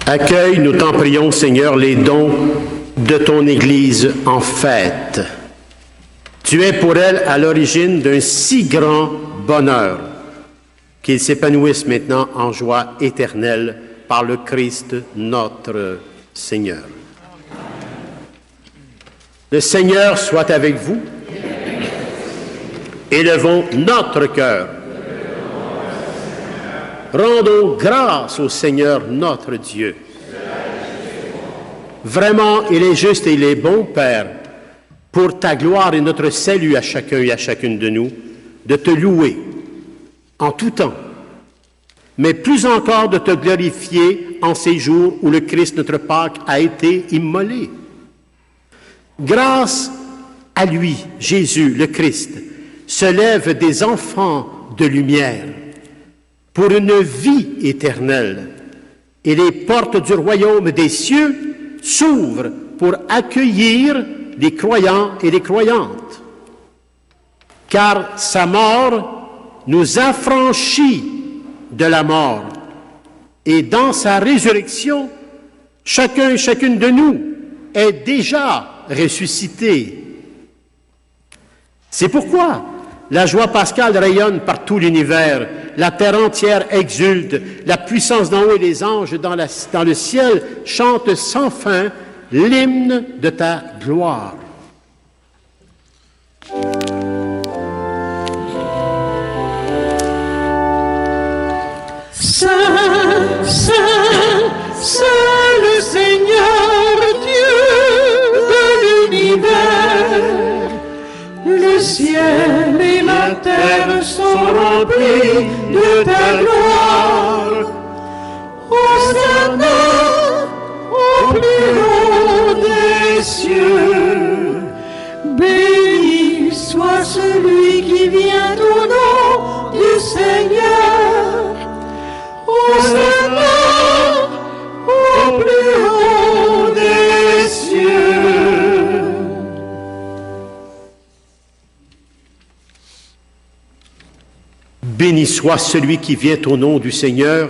Accueille, nous t'en prions, Seigneur, les dons de ton Église en fête. Tu es pour elle à l'origine d'un si grand bonheur qu'ils s'épanouissent maintenant en joie éternelle par le Christ notre Seigneur. Le Seigneur soit avec vous. Élevons notre cœur. Rendons grâce au Seigneur notre Dieu. Vraiment, il est juste et il est bon, Père, pour ta gloire et notre salut à chacun et à chacune de nous, de te louer en tout temps, mais plus encore de te glorifier en ces jours où le Christ, notre Pâque, a été immolé. Grâce à lui, Jésus, le Christ, se lèvent des enfants de lumière pour une vie éternelle, et les portes du royaume des cieux s'ouvrent pour accueillir les croyants et les croyantes. Car sa mort nous affranchit de la mort. Et dans sa résurrection, chacun et chacune de nous est déjà ressuscité. C'est pourquoi la joie pascale rayonne par tout l'univers, la terre entière exulte, la puissance d'en haut et les anges dans le ciel chantent sans fin l'hymne de ta gloire. Saint, Saint, Saint le Seigneur Dieu de l'univers. Le ciel et la terre sont remplis de ta gloire. Hosanna au plus haut des cieux. Béni soit Béni soit celui qui vient au nom du Seigneur.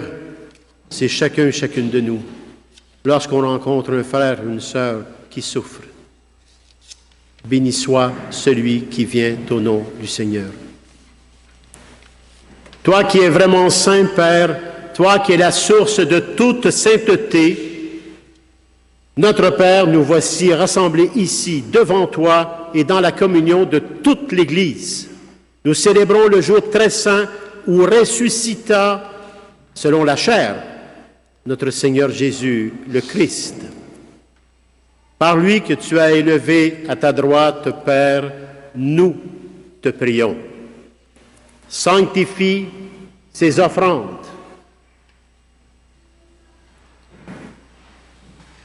C'est chacun et chacune de nous. Lorsqu'on rencontre un frère ou une sœur qui souffre, béni soit celui qui vient au nom du Seigneur. Toi qui es vraiment saint, Père, toi qui es la source de toute sainteté, notre Père, nous voici rassemblés ici, devant toi et dans la communion de toute l'Église. Nous célébrons le jour très saint où ressuscita, selon la chair, notre Seigneur Jésus, le Christ. Par lui que tu as élevé à ta droite, Père, nous te prions. Sanctifie ces offrandes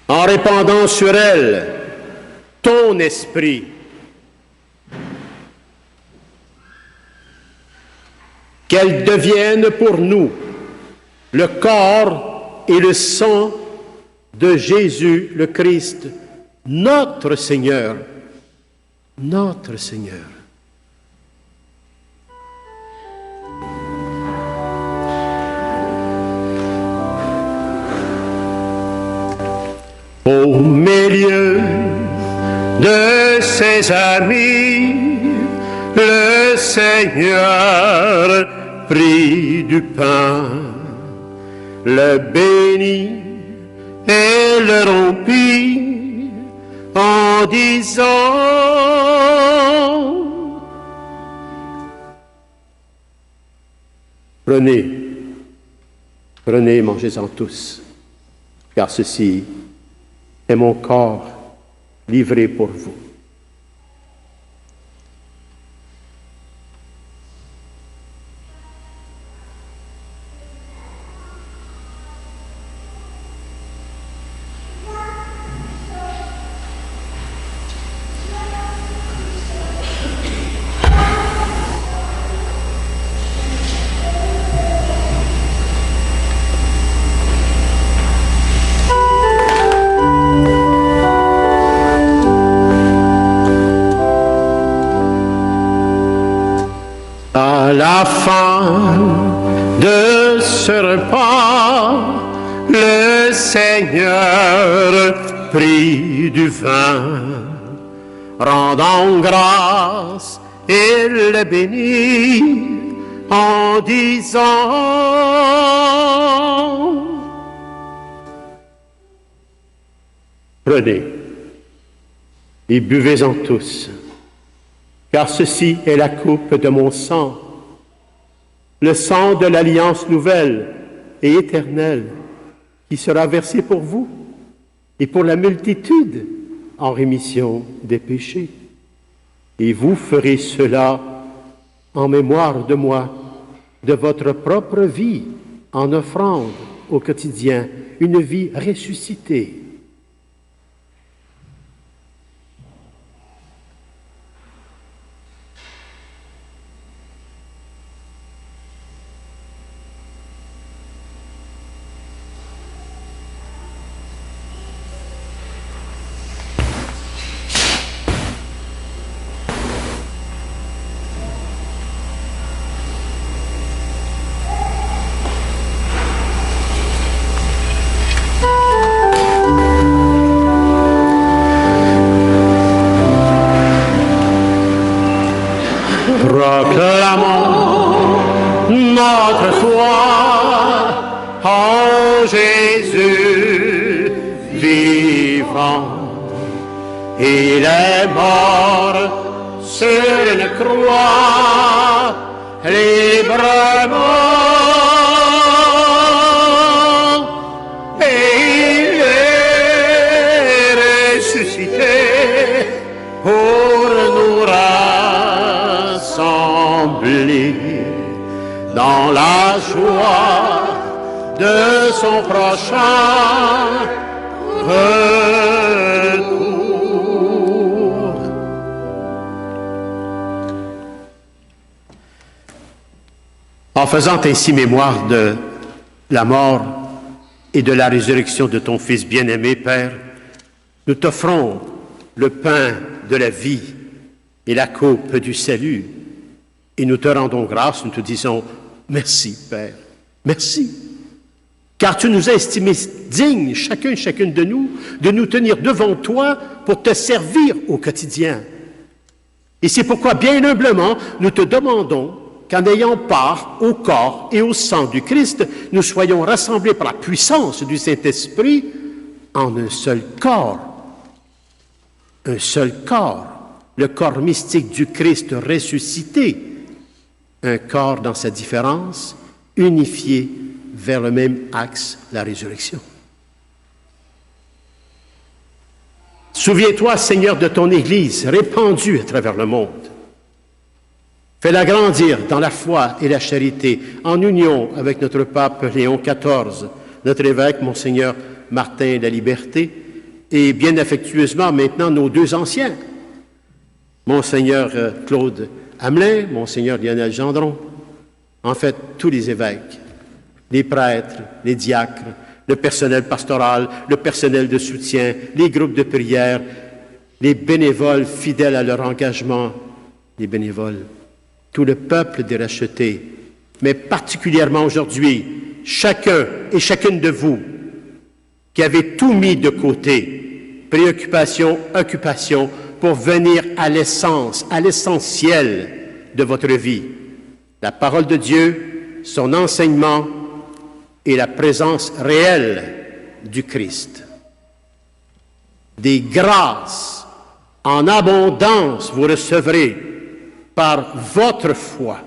en répandant sur elles ton esprit. Qu'elles deviennent pour nous le corps et le sang de Jésus le Christ, notre Seigneur, notre Seigneur. Au milieu de ses amis, le Seigneur prit du pain, le bénit et le rompit en disant: Prenez, prenez, mangez-en tous, car ceci est mon corps livré pour vous. À la fin de ce repas, le Seigneur prit du vin, rendant grâce, il le bénit en disant: Prenez et buvez-en tous, car ceci est la coupe de mon sang, le sang de l'alliance nouvelle et éternelle, qui sera versé pour vous et pour la multitude en rémission des péchés. Et vous ferez cela en mémoire de moi, de votre propre vie, en offrande au quotidien, une vie ressuscitée. Proclamons notre foi en Jésus vivant. Il est mort sur une croix librement et il est ressuscité pour nous rassembler dans la joie de son prochain retour. En faisant ainsi mémoire de la mort et de la résurrection de ton Fils bien-aimé, Père, nous t'offrons le pain de la vie et la coupe du salut. Et nous te rendons grâce, nous te disons: Merci, Père. Merci. Car tu nous as estimés dignes, chacun et chacune de nous tenir devant toi pour te servir au quotidien. Et c'est pourquoi, bien humblement, nous te demandons qu'en ayant part au corps et au sang du Christ, nous soyons rassemblés par la puissance du Saint-Esprit en un seul corps. Un seul corps, le corps mystique du Christ ressuscité. Un corps dans sa différence, unifié vers le même axe, la résurrection. Souviens-toi, Seigneur, de ton Église répandue à travers le monde. Fais-la grandir dans la foi et la charité, en union avec notre pape Léon XIV, notre évêque, Monseigneur Martin de la Liberté, et bien affectueusement maintenant nos deux anciens, Monseigneur Claude Hamelin, Monseigneur Lionel Gendron, en fait tous les évêques, les prêtres, les diacres, le personnel pastoral, le personnel de soutien, les groupes de prière, les bénévoles fidèles à leur engagement, les bénévoles, tout le peuple des rachetés, mais particulièrement aujourd'hui, chacun et chacune de vous qui avez tout mis de côté, préoccupation, occupation, pour venir à l'essence, à l'essentiel de votre vie, la parole de Dieu, son enseignement et la présence réelle du Christ. Des grâces en abondance vous recevrez par votre foi.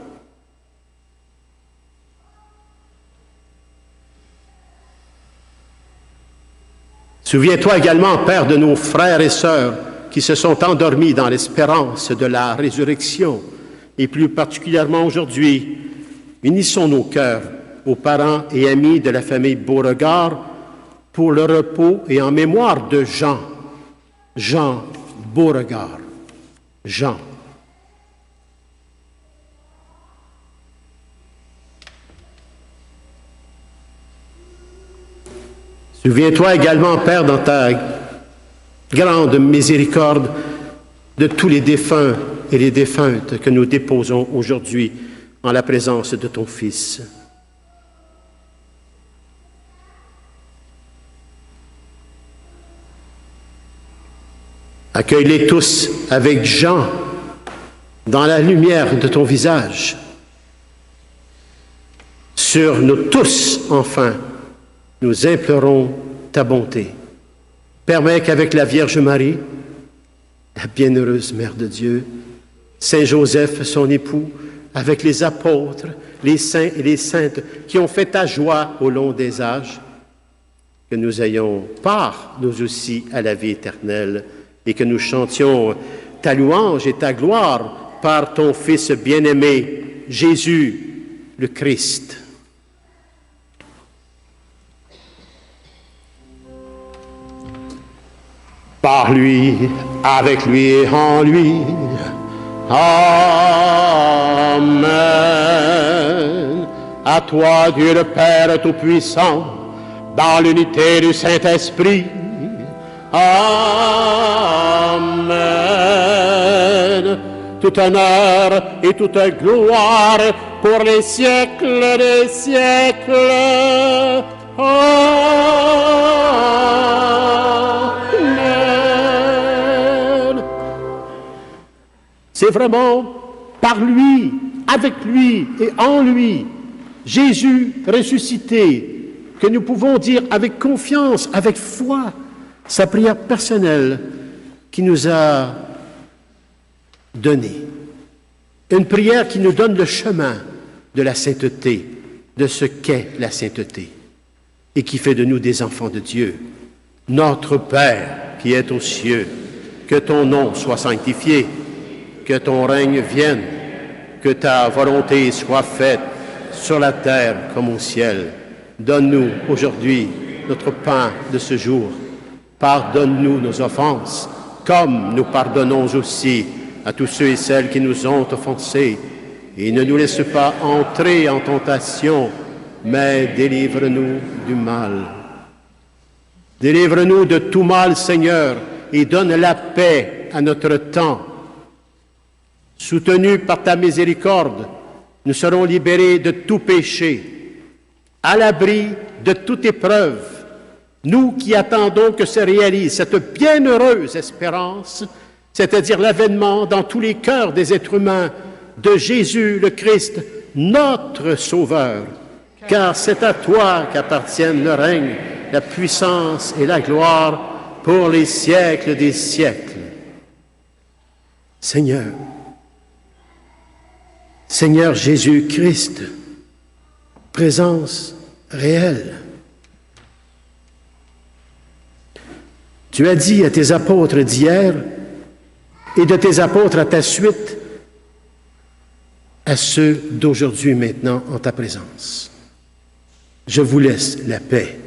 Souviens-toi également, Père, de nos frères et sœurs qui se sont endormis dans l'espérance de la résurrection, et plus particulièrement aujourd'hui, unissons nos cœurs aux parents et amis de la famille Beauregard pour le repos et en mémoire de Jean Beauregard. Jean. Souviens-toi également, Père, dans ta grande miséricorde, de tous les défunts et les défuntes que nous déposons aujourd'hui en la présence de ton Fils. Accueille-les tous avec Jean dans la lumière de ton visage. Sur nous tous, enfin, nous implorons ta bonté. Permets qu'avec la Vierge Marie, la bienheureuse Mère de Dieu, Saint Joseph, son époux, avec les apôtres, les saints et les saintes qui ont fait ta joie au long des âges, que nous ayons part, nous aussi, à la vie éternelle et que nous chantions ta louange et ta gloire par ton Fils bien-aimé, Jésus, le Christ. Par lui, avec lui et en lui. Amen. À toi, Dieu le Père Tout-Puissant, dans l'unité du Saint-Esprit. Amen. Tout honneur et toute gloire pour les siècles des siècles. Amen. C'est vraiment par lui, avec lui et en lui, Jésus ressuscité, que nous pouvons dire avec confiance, avec foi, sa prière personnelle qui nous a donné. Une prière qui nous donne le chemin de la sainteté, de ce qu'est la sainteté, et qui fait de nous des enfants de Dieu. Notre Père qui est aux cieux, que ton nom soit sanctifié, que ton règne vienne, que ta volonté soit faite sur la terre comme au ciel. Donne-nous aujourd'hui notre pain de ce jour. Pardonne-nous nos offenses, comme nous pardonnons aussi à tous ceux et celles qui nous ont offensés. Et ne nous laisse pas entrer en tentation, mais délivre-nous du mal. Délivre-nous de tout mal, Seigneur, et donne la paix à notre temps. Soutenu par ta miséricorde, Nous serons libérés de tout péché, à l'abri de toute épreuve. Nous qui attendons que se réalise cette bienheureuse espérance, c'est-à-dire l'avènement dans tous les cœurs des êtres humains de Jésus le Christ, notre Sauveur. Car c'est à toi qu'appartiennent le règne, la puissance et la gloire pour les siècles des siècles. Seigneur, Seigneur Jésus-Christ, présence réelle. Tu as dit à tes apôtres d'hier et de tes apôtres à ta suite, à ceux d'aujourd'hui maintenant en ta présence. Je vous laisse la paix.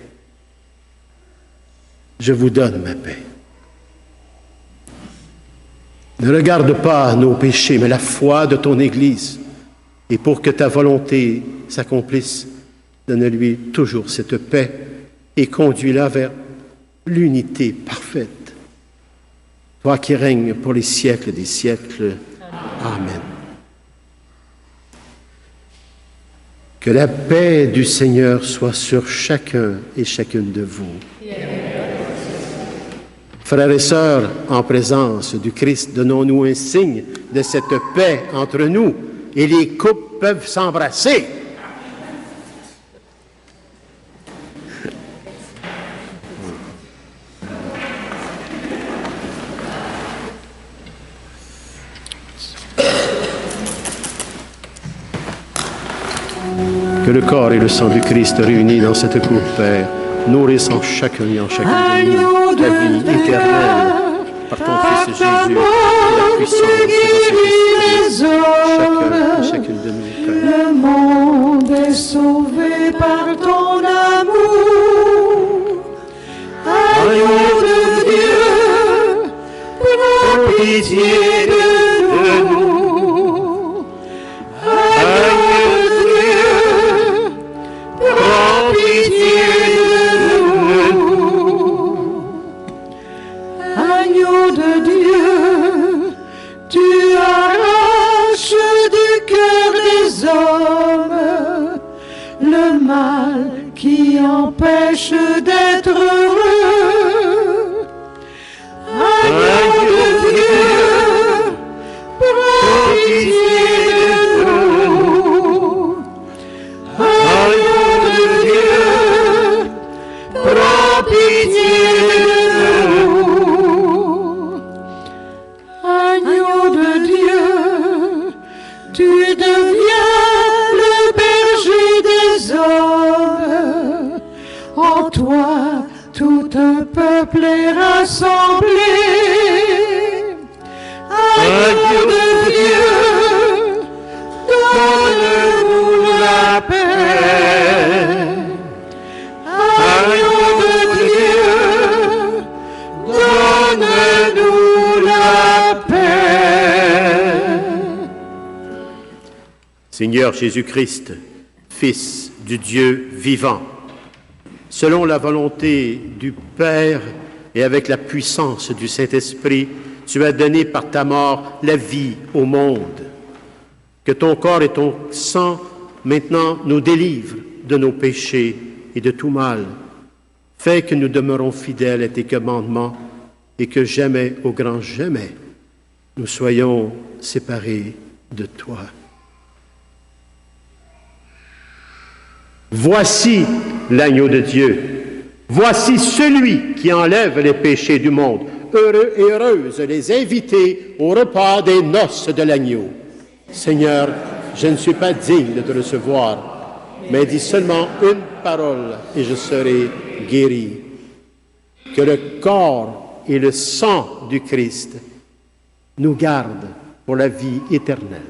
Je vous donne ma paix. Ne regarde pas nos péchés, mais la foi de ton Église. Et pour que ta volonté s'accomplisse, donne-lui toujours cette paix et conduis-la vers l'unité parfaite. Toi qui règnes pour les siècles des siècles. Amen. Que la paix du Seigneur soit sur chacun et chacune de vous. Frères et sœurs, en présence du Christ, donnons-nous un signe de cette paix entre nous et les couples peuvent s'embrasser. Que le corps et le sang du Christ réunis dans cette coupe, Père, nourrissent en chacun et en chacune de nous la vie éternelle par ton Fils Jésus et la puissance de chacun et chacune de nous, Père. Le monde est sauvé par ton amour. Agneau de Dieu, prends pitié de nous. Agneau de Dieu, prends pitié de nous. Agneau de Dieu, tu arraches du cœur des hommes le mal qui empêche d'être heureux. Agneau de Dieu, prends pitié de nous. Agneau de Dieu, prends pitié de nous. Agneau de Dieu, tu deviens le berger des hommes. En toi, tout un peuple est rassemblé. Agneau de Dieu, donne-nous la paix. Agneau de Dieu, donne-nous la paix. Seigneur Jésus-Christ, Fils du Dieu vivant, selon la volonté du Père et avec la puissance du Saint-Esprit, tu as donné par ta mort la vie au monde. Que ton corps et ton sang maintenant nous délivrent de nos péchés et de tout mal. Fais que nous demeurons fidèles à tes commandements et que jamais, au grand jamais, nous soyons séparés de toi. Voici l'agneau de Dieu. Voici celui qui enlève les péchés du monde. Heureux et heureuses les invités au repas des noces de l'agneau. Seigneur, je ne suis pas digne de te recevoir, mais dis seulement une parole et je serai guéri. Que le corps et le sang du Christ nous gardent pour la vie éternelle.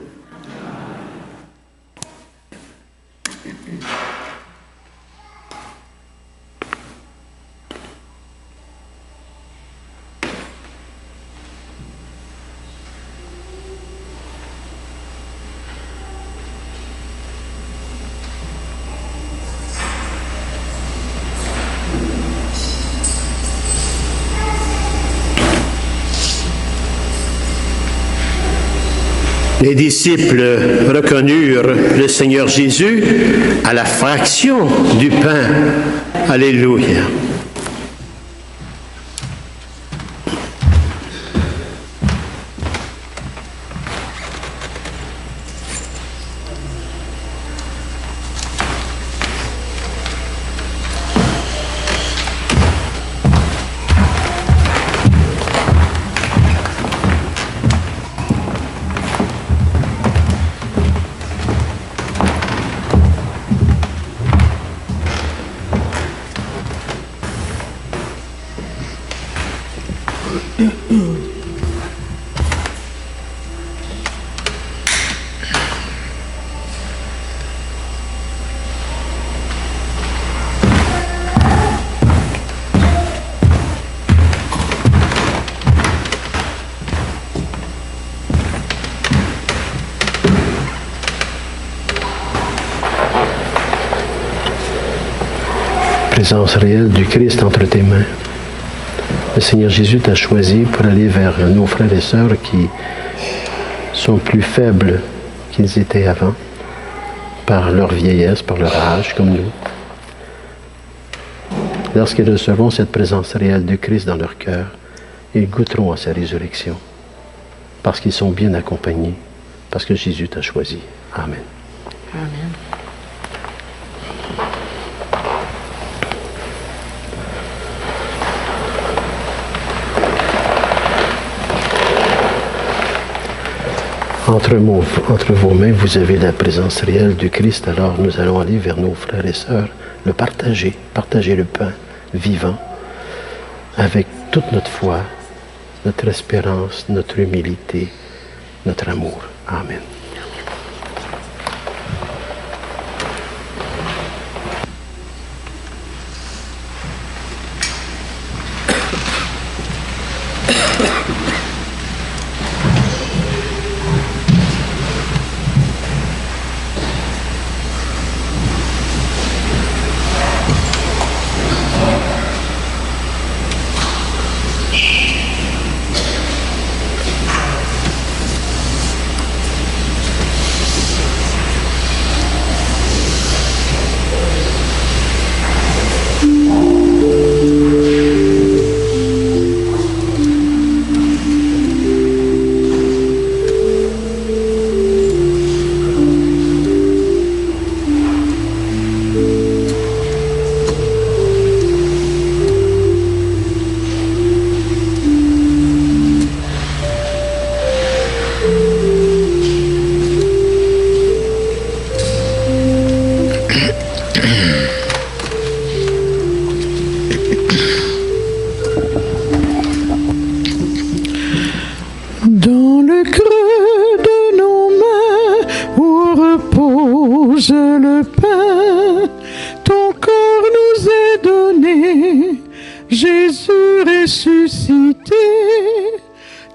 Les disciples reconnurent le Seigneur Jésus à la fraction du pain. Alléluia. Présence réelle du Christ entre tes mains. Le Seigneur Jésus t'a choisi pour aller vers nos frères et sœurs qui sont plus faibles qu'ils étaient avant, par leur vieillesse, par leur âge, comme nous. Lorsqu'ils recevront cette présence réelle du Christ dans leur cœur, ils goûteront à sa résurrection, parce qu'ils sont bien accompagnés, parce que Jésus t'a choisi. Amen. Amen. Entre vos mains, vous avez la présence réelle du Christ. Alors nous allons aller vers nos frères et sœurs, le partager le pain vivant avec toute notre foi, notre espérance, notre humilité, notre amour. Amen. Dans le creux de nos mains où repose le pain, ton corps nous est donné, Jésus ressuscité.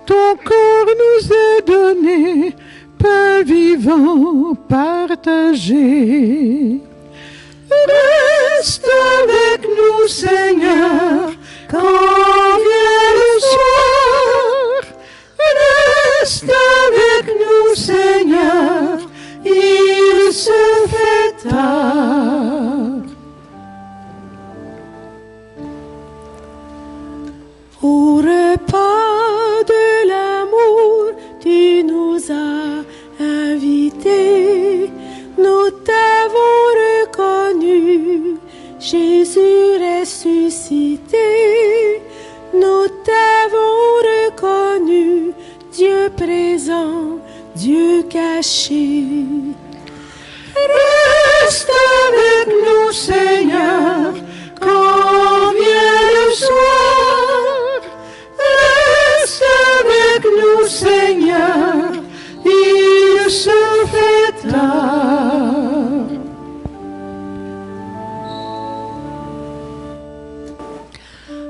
Ton corps nous est donné, pain vivant partagé. Reste avec nous, Seigneur, quand vient le soir. Reste avec nous, Seigneur, il se fait tard. Au repas de l'amour, tu nous as invités, nous t'avons reconnu, Jésus ressuscité. Nous t'avons reconnu, Dieu présent, Dieu caché. Reste avec nous, Seigneur, quand vient le soir. Reste avec nous, Seigneur, il se fait tard.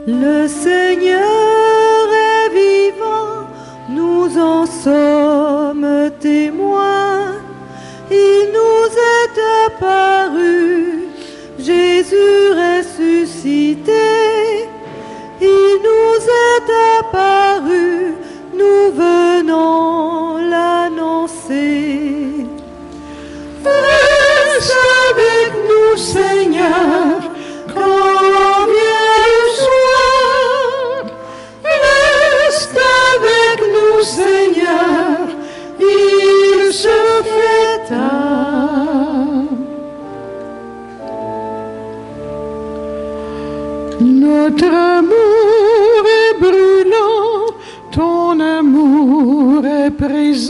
Le Seigneur est vivant, nous en sommes témoins. Il nous est apparu, Jésus ressuscité. Il nous est apparu, nous venons l'annoncer.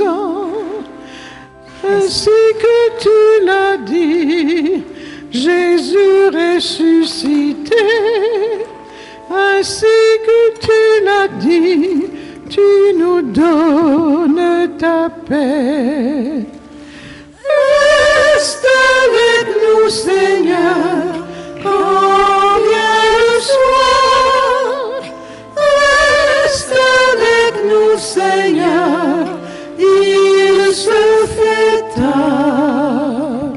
sang, ainsi que tu l'as dit, Jésus ressuscité, ainsi que tu l'as dit, tu nous donnes ta paix. Reste avec nous, Seigneur, quand vient le soir. Reste avec nous, Seigneur, il se fait tard.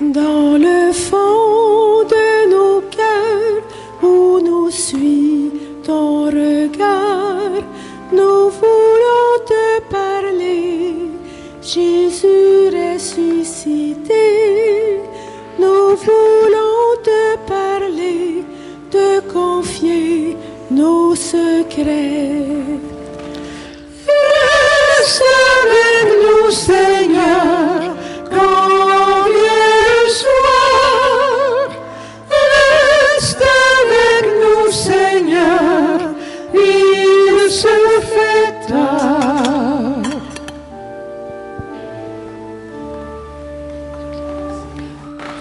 Dans le fond de nos cœurs, où nous suit ton regard, nous voulons te parler, Jésus ressuscité. Nous voulons te parler, te confier nos secrets. Reste avec nous, Seigneur, quand vient le soir. Reste avec nous, Seigneur, il se fait tard.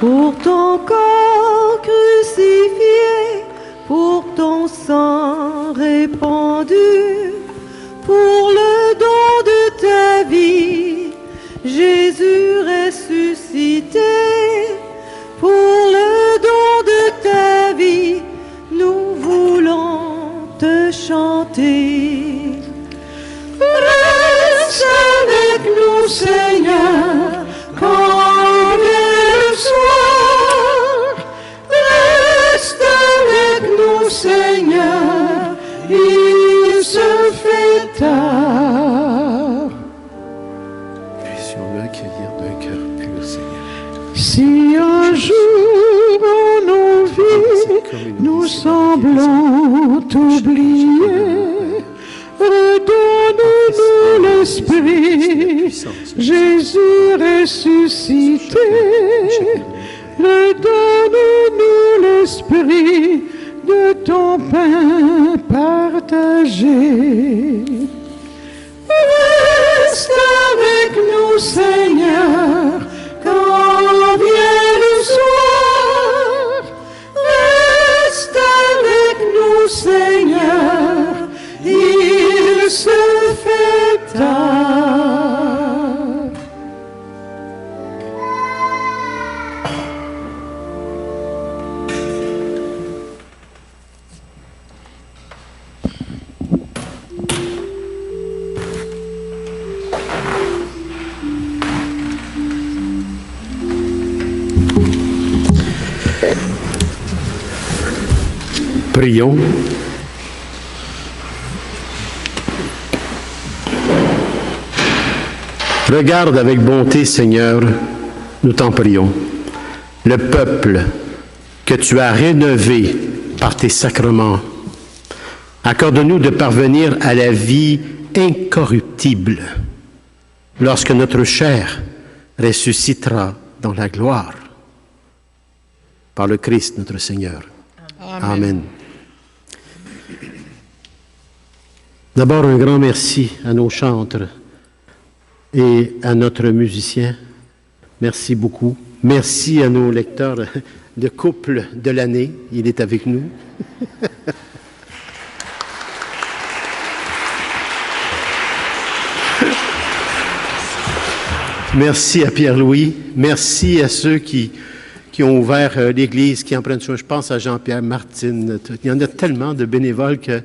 Pour ton corps crucifié, pour ton sang répandu, pour le don de ta vie, Jésus ressuscité, pour le don de ta vie, nous voulons te chanter. Reste avec nous, Seigneur, quand vient le soir. Reste avec nous, Seigneur, il se fait tard. Puissions-le accueillir d'un cœur pur, Seigneur. Si un jour en nos vies nous semblons t'oublier, redonne-nous l'esprit, Jésus ressuscité. Redonne-nous l'esprit de ton pain partagé. Reste avec nous, Seigneur, quand vient le soir. Reste avec nous, Seigneur, il se fait tard. Prions. Regarde avec bonté, Seigneur, nous t'en prions, le peuple que tu as rénové par tes sacrements. Accorde-nous de parvenir à la vie incorruptible lorsque notre chair ressuscitera dans la gloire. Par le Christ notre Seigneur. Amen. D'abord, un grand merci à nos chantres et à notre musicien. Merci beaucoup. Merci à nos lecteurs, le couple de l'année. Il est avec nous. Merci à Pierre-Louis. Merci à ceux qui ont ouvert l'Église, qui en prennent soin. Je pense à Jean-Pierre, Martine. Il y en a tellement de bénévoles que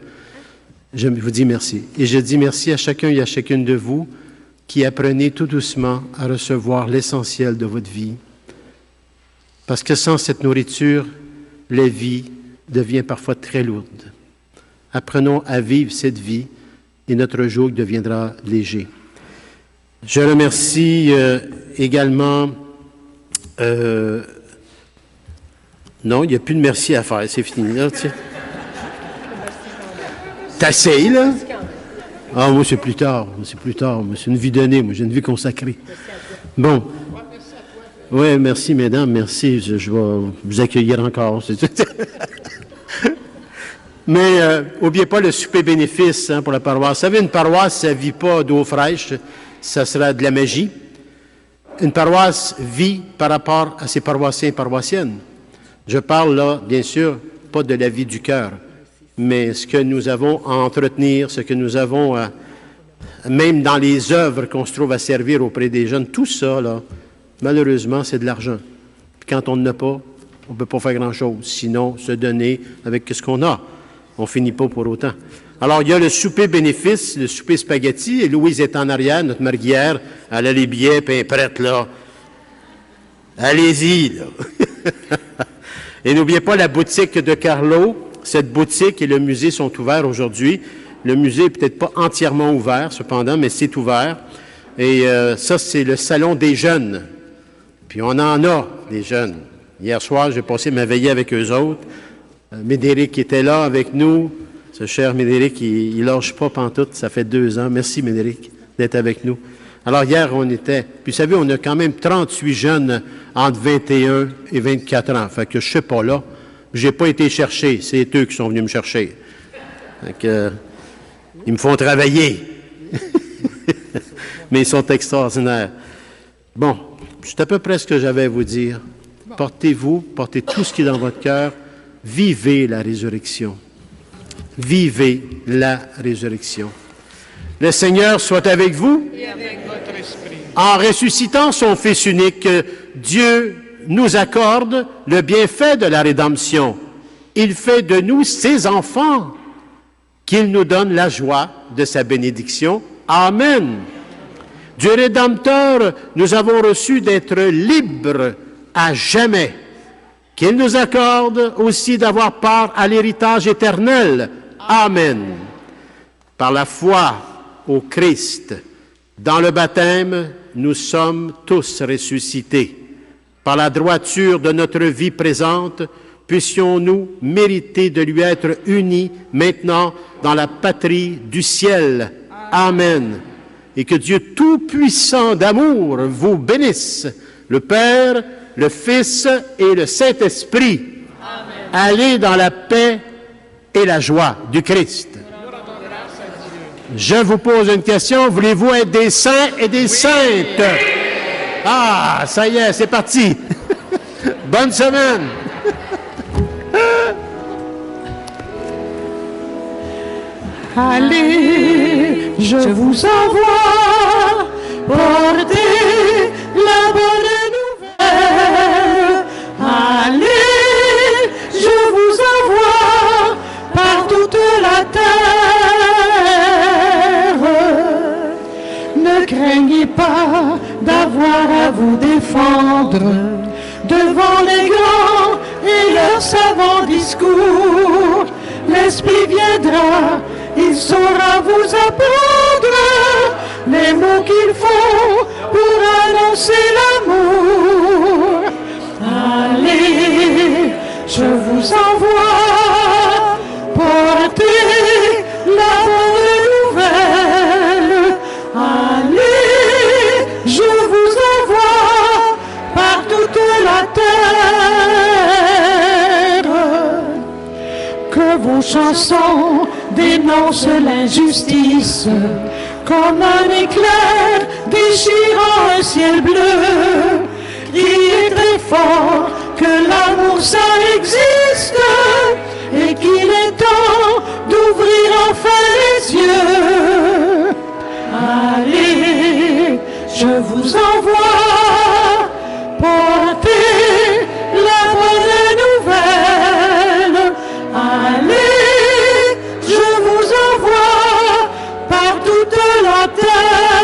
je vous dis merci. Et je dis merci à chacun et à chacune de vous qui apprenez tout doucement à recevoir l'essentiel de votre vie. Parce que sans cette nourriture, la vie devient parfois très lourde. Apprenons à vivre cette vie et notre joug deviendra léger. Je remercie également... non, il n'y a plus de merci à faire, c'est fini. Là, t'essayes, là? Ah, moi, c'est plus tard. C'est une vie donnée, moi, j'ai une vie consacrée. Bon. Oui, merci, mesdames, merci. Je vais vous accueillir encore. Mais n'oubliez pas le souper bénéfice pour la paroisse. Vous savez, une paroisse, ça ne vit pas d'eau fraîche, ça sera de la magie. Une paroisse vit par rapport à ses paroissiens et paroissiennes. Je parle là, bien sûr, pas de la vie du cœur, mais ce que nous avons à entretenir, ce que nous avons à, même dans les œuvres qu'on se trouve à servir auprès des jeunes, tout ça, là, malheureusement, c'est de l'argent. Puis quand on n'en a pas, on ne peut pas faire grand-chose, sinon se donner avec ce qu'on a. On ne finit pas pour autant. Alors, il y a le souper bénéfice, le souper spaghetti, et Louise est en arrière, notre marguillère, elle a les billets, puis elle est prête, là. Allez-y, là. Et n'oubliez pas la boutique de Carlo. Cette boutique et le musée sont ouverts aujourd'hui. Le musée n'est peut-être pas entièrement ouvert, cependant, mais c'est ouvert. Et ça, c'est le salon des jeunes. Puis on en a, des jeunes. Hier soir, j'ai passé ma veillée avec eux autres. Médéric était là avec nous. Ce cher Médéric, il lâche pas pantoute. Ça fait 2 ans. Merci, Médéric, d'être avec nous. Alors, hier, on était... Puis, vous savez, on a quand même 38 jeunes entre 21 et 24 ans. Fait que je sais pas là. J'ai pas été chercher. C'est eux qui sont venus me chercher. Fait que... ils me font travailler. Mais ils sont extraordinaires. Bon, c'est à peu près ce que j'avais à vous dire. Portez-vous, portez tout ce qui est dans votre cœur. Vivez la résurrection. Vivez la résurrection. Le Seigneur soit avec vous. Et avec votre esprit. En ressuscitant son Fils unique, Dieu nous accorde le bienfait de la rédemption. Il fait de nous ses enfants, qu'il nous donne la joie de sa bénédiction. Amen. Du Rédempteur, nous avons reçu d'être libres à jamais, qu'il nous accorde aussi d'avoir part à l'héritage éternel. Amen. Par la foi au Christ, dans le baptême, nous sommes tous ressuscités. Par la droiture de notre vie présente, puissions-nous mériter de lui être unis maintenant dans la patrie du ciel. Amen. Et que Dieu Tout-Puissant d'amour vous bénisse, le Père, le Fils et le Saint-Esprit. Amen. Allez dans la paix et la joie du Christ. Je vous pose une question. Voulez-vous être des saints et des saintes? Ah, ça y est, c'est parti. Bonne semaine. Allez, je vous envoie porter la bonne nouvelle. Allez, je vous envoie par toute la terre. Ne craignez pas d'avoir à vous défendre devant les grands et leurs savants discours. L'Esprit viendra, il saura vous apprendre les mots qu'il faut pour annoncer l'amour. Allez, je vous envoie porter la bonne nouvelle. Allez, je vous envoie par toute la terre. Que vos chansons dénoncent l'injustice comme un éclair déchirant un ciel bleu. Criez très fort que l'amour ça existe et qu'il est temps d'ouvrir enfin les yeux. Allez, je vous envoie porter la bonne nouvelle. Allez, je vous envoie par toute la terre.